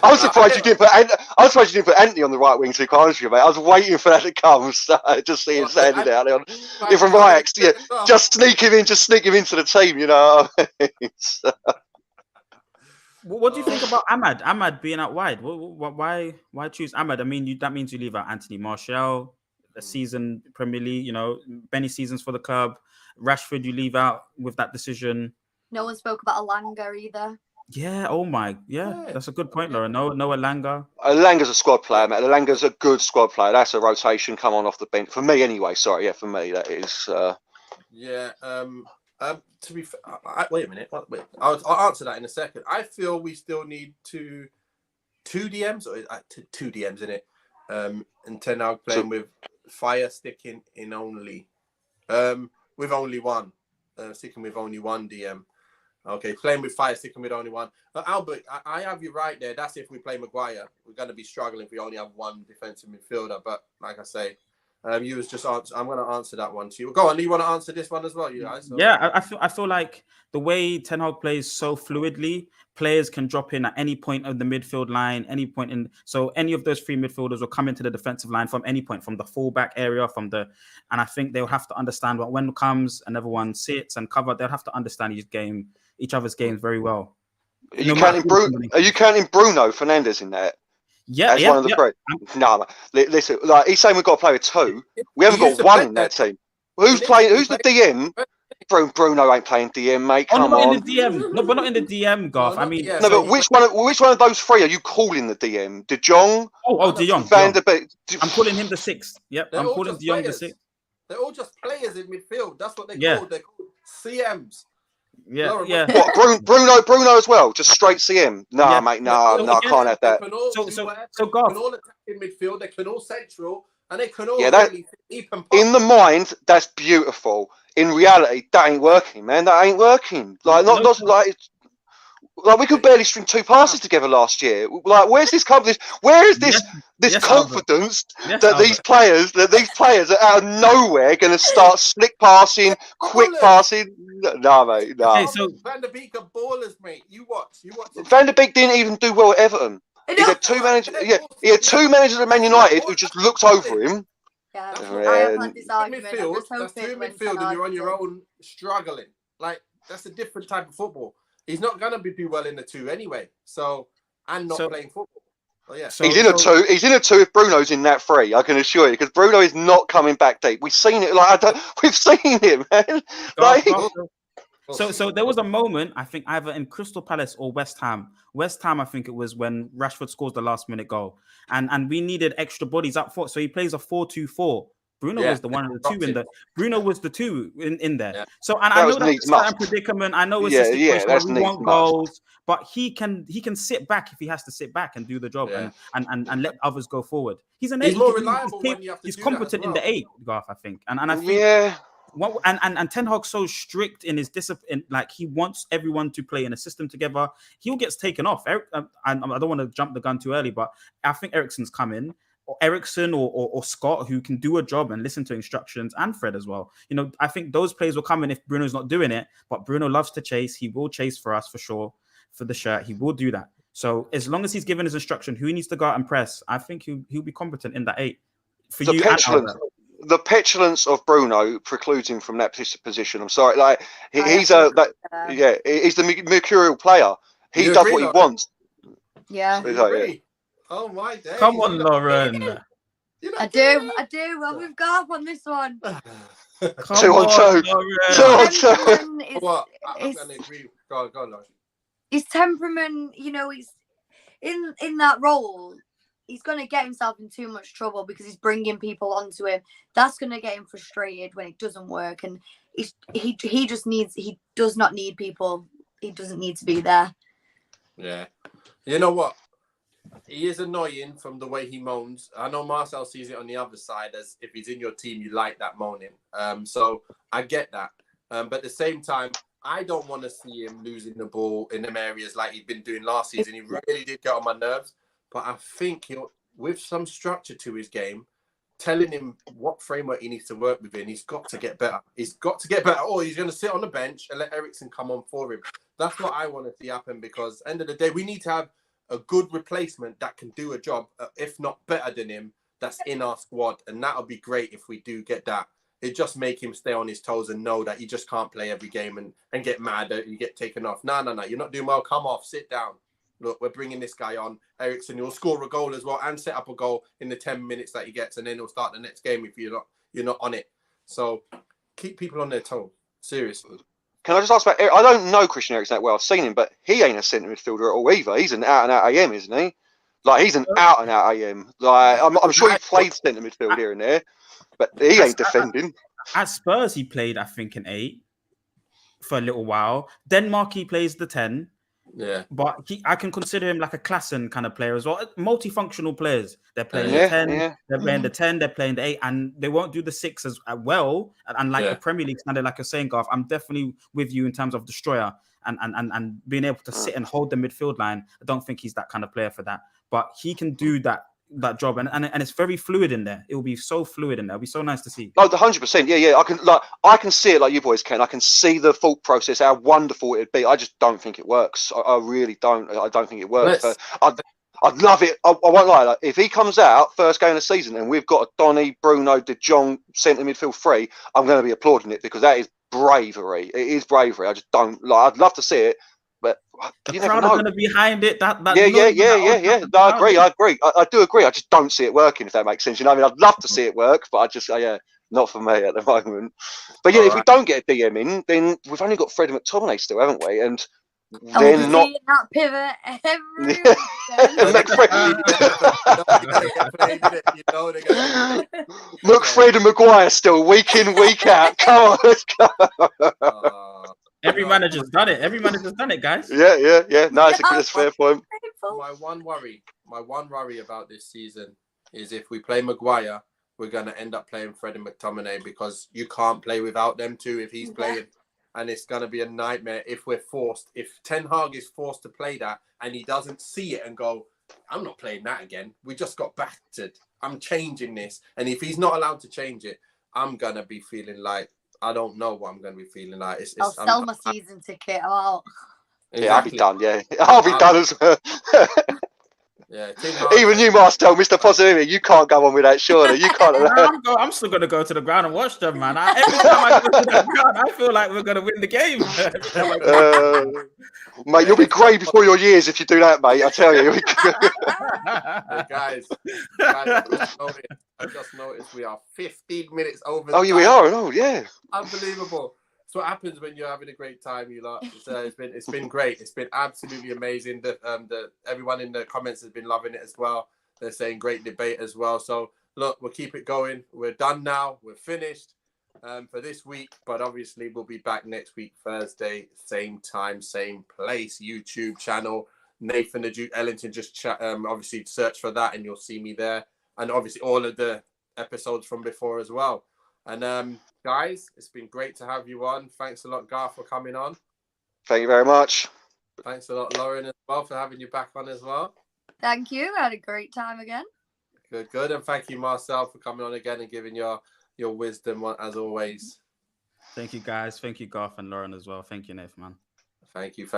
I was surprised you didn't put Anthony on the right wing. To be honest with you, mate, I was waiting for that to come. So just see him standing down there from Ajax. Yeah, just sneak him into the team. You know. What do you think about Ahmad? Ahmad being out wide. Why choose Ahmad? I mean, that means you leave out Anthony Martial, a season Premier League. You know, many seasons for the club. Rashford, you leave out with that decision. No one spoke about Alanga either. Yeah. Oh my. Yeah. That's a good point, Laura. No Alanga. Alanga's a squad player, mate. Alanga's a good squad player. That's a rotation. Come on off the bench for me, anyway. Sorry, yeah, for me that is. Yeah. To be fair, wait a minute. Wait. I'll answer that in a second. I feel we still need two DMs or two DMs in it. And Ten Hag playing with Fire sticking in only. With only one. Sticking with only one DM. Okay, playing with Fire, sticking with only one. Albert, I have you right there. That's if we play Maguire. We're going to be struggling if we only have one defensive midfielder. But like I say, you was just answer. I'm going to answer that one to you. Go on. Do you want to answer this one as well, you guys? Yeah, I feel like the way Ten Hag plays so fluidly, players can drop in at any point of the midfield line, any point in. So any of those three midfielders will come into the defensive line from any point, from the fullback area, and I think they'll have to understand what when comes and everyone sits and cover. They'll have to understand each other's games very well. Are you counting Bruno Fernandes in that? Yeah, one of the three. No, listen. Like he's saying, we've got to play with two. We haven't got one in that team. Who's playing? Who's the DM? Bruno ain't playing DM, mate. Come on. In the DM. No, but not in the DM, Garth. I mean, no, but which one of those three are you calling the DM? De Jong? Oh, De Jong. Van der Beek. I'm calling him the sixth. Yep, I'm calling De Jong the sixth. They're all just players in midfield. That's what they're called. They're called CMs. Yeah. What, Bruno as well? Just straight CM? No, mate. No, I can't have that. So Garth. They can all attack in midfield. They can all central. And they can all really deep and pop. In the mind, that's beautiful. In reality, that ain't working, man. That ain't working. Like we could barely string two passes together last year. Like, where's this confidence? Where is this confidence that these players are out of nowhere going to start slick passing, quick passing? No, mate. No. Okay, so Van der Beek are ballers, mate. You watch. Van der Beek didn't even do well at Everton. He had two managers. Yeah, he had two managers at Man United who just looked over him. Yeah, I have had this argument. That's two midfield, and you're on your own struggling. Like that's a different type of football. He's not gonna do well in the two anyway. So and not playing football. So, yeah. He's in a two. He's in a two if Bruno's in that three. I can assure you, because Bruno is not coming back deep. We've seen it. We've seen it, man. So there was a moment, I think, either in Crystal Palace or West Ham. West Ham, I think it was when Rashford scores the last minute goal. And we needed extra bodies up front. So he plays a 4-2-4 Bruno was the one of the two in the. Bruno was the two in there. Yeah. So, and That I was know that's needs a certain must. predicament. I know it's Yeah, a situation where that's we needs want must. goals, but he can sit back if he has to sit back and do the job Yeah. and let others go forward. He's an He's eight. more reliable when you have to He's do that as competent in well. the eight, Garth, I think, and I think. Yeah. What and Ten Hag's so strict in his discipline, like he wants everyone to play in a system together. He gets taken off. I don't want to jump the gun too early, but I think Eriksen's coming, or Eriksen or Scott, who can do a job and listen to instructions, and Fred as well. You know, I think those players will come in if Bruno's not doing it. But Bruno loves to chase. He will chase for us for sure, for the shirt. He will do that. So as long as he's given his instruction, who he needs to go out and press, I think he'll be competent in that eight. For The you, petulance of Bruno precludes him from that position. I'm sorry, like he's he's the mercurial player. He does what he wants. Yeah. You agree? Oh my days! Come on, Lauren. I do. Well, we've got on this one. 2 on 2. 2 on 2. What? I'm gonna agree. Go on, Lauren. His temperament, you know, he's in that role. He's going to get himself in too much trouble because he's bringing people onto him. That's going to get him frustrated when it doesn't work. And he does not need people. He doesn't need to be there. Yeah. You know what? He is annoying from the way he moans. I know Marcel sees it on the other side, as if he's in your team, you like that moaning. So I get that. But at the same time, I don't want to see him losing the ball in them areas like he'd been doing last season. He really did get on my nerves. But I think with some structure to his game, telling him what framework he needs to work within, he's got to get better. He's got to get better. Or he's going to sit on the bench and let Eriksen come on for him. That's what I want to see happen, because end of the day, we need to have a good replacement that can do a job, if not better than him, that's in our squad. And that'll be great if we do get that. It just make him stay on his toes and know that he just can't play every game and get mad that you get taken off. No, you're not doing well. Come off, sit down. Look, we're bringing this guy on. Eriksen, he'll score a goal as well and set up a goal in the 10 minutes that he gets, and then he'll start the next game if you're not on it. So keep people on their toes. Seriously. Can I just ask about? I don't know Christian Eriksen that well. I've seen him, but he ain't a centre midfielder at all either. He's an out and out AM, isn't he? Like he's an out and out AM. Like I'm sure he played centre midfield here and there, but he ain't defending. At Spurs, he played, I think, an 8 for a little while. Denmark, he plays the 10. Yeah, but I can consider him like a Klassen kind of player as well. Multifunctional players. They're playing the 10, they're playing the 10, they're playing the 8, and they won't do the 6 as well. And like the Premier League standard, like you're saying, Garth, I'm definitely with you in terms of destroyer and being able to sit and hold the midfield line. I don't think he's that kind of player for that, but he can do that job, and it's very fluid in there. It will be so fluid in there. It'll be so nice to see. Oh, 100%. Yeah. I can see it like you boys can. I can see the thought process, how wonderful it'd be. I just don't think it works. I really don't. I don't think it works. I'd love it. I won't lie. Like, if he comes out first game of the season and we've got a Donny, Bruno, De Jong centre midfield free, I'm going to be applauding it, because that is bravery. It is bravery. I just don't like. I'd love to see it. But the crowd are going to be behind it. Yeah. No, I agree. I do agree. I just don't see it working, if that makes sense. You know what I mean? I'd love to see it work, but I just, not for me at the moment. But yeah, if we don't get a DM in, then we've only got Freddie McTominay still, haven't we? And they're not that pivot every McFred and Maguire still week in, week out. Come on, let's go. Every manager's done it. Every manager's done it, guys. Yeah. No, it's a fair point. My one worry about this season is if we play Maguire, we're going to end up playing Fred and McTominay, because you can't play without them two if he's playing. And it's going to be a nightmare if Ten Hag is forced to play that and he doesn't see it and go, I'm not playing that again. We just got battered. I'm changing this. And if he's not allowed to change it, I'm going to be feeling like, I don't know what I'm going to be feeling like. I'll sell my season ticket out. Exactly. Yeah, I'll be done. Yeah, I'll be done as well. Yeah, even you, Marcel, Mr. Positivity, you can't go on with that, surely. You can't. I'm still going to go to the ground and watch them, man. Every time I go to the ground, I feel like we're going to win the game. Mate, you'll be grey before your years if you do that, mate. I tell you. Hey, guys, I just noticed we are 15 minutes over. Oh, yeah, we are. Oh, yeah. Unbelievable. That's what happens when you're having a great time. You lot. It's been great. It's been absolutely amazing. Everyone in the comments has been loving it as well. They're saying great debate as well. So look, we'll keep it going. We're done now. We're finished for this week. But obviously, we'll be back next week, Thursday, same time, same place, YouTube channel. Nathan the Duke Ellington, just obviously search for that and you'll see me there. And obviously all of the episodes from before as well. And guys, it's been great to have you on. Thanks a lot, Garth, for coming on. Thank you very much. Thanks a lot, Lauren, as well, for having you back on as well. Thank you. I had a great time again. Good. And thank you, Marcel, for coming on again and giving your wisdom as always. Thank you, guys. Thank you, Garth and Lauren as well. Thank you, Nathan, man. Thank you,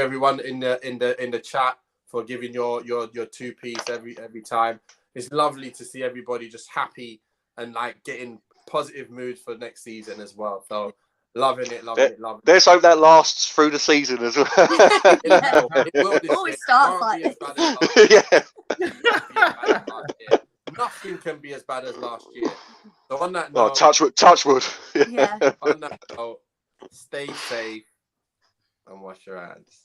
everyone in the chat for giving your 2-piece every time. It's lovely to see everybody just happy and like getting positive moods for next season as well. So loving it. Let's hope that lasts through the season as well. It will Always starts like this. Nothing can be as bad as last year. So on that note, touch wood. Yeah. On that note, stay safe and wash your hands.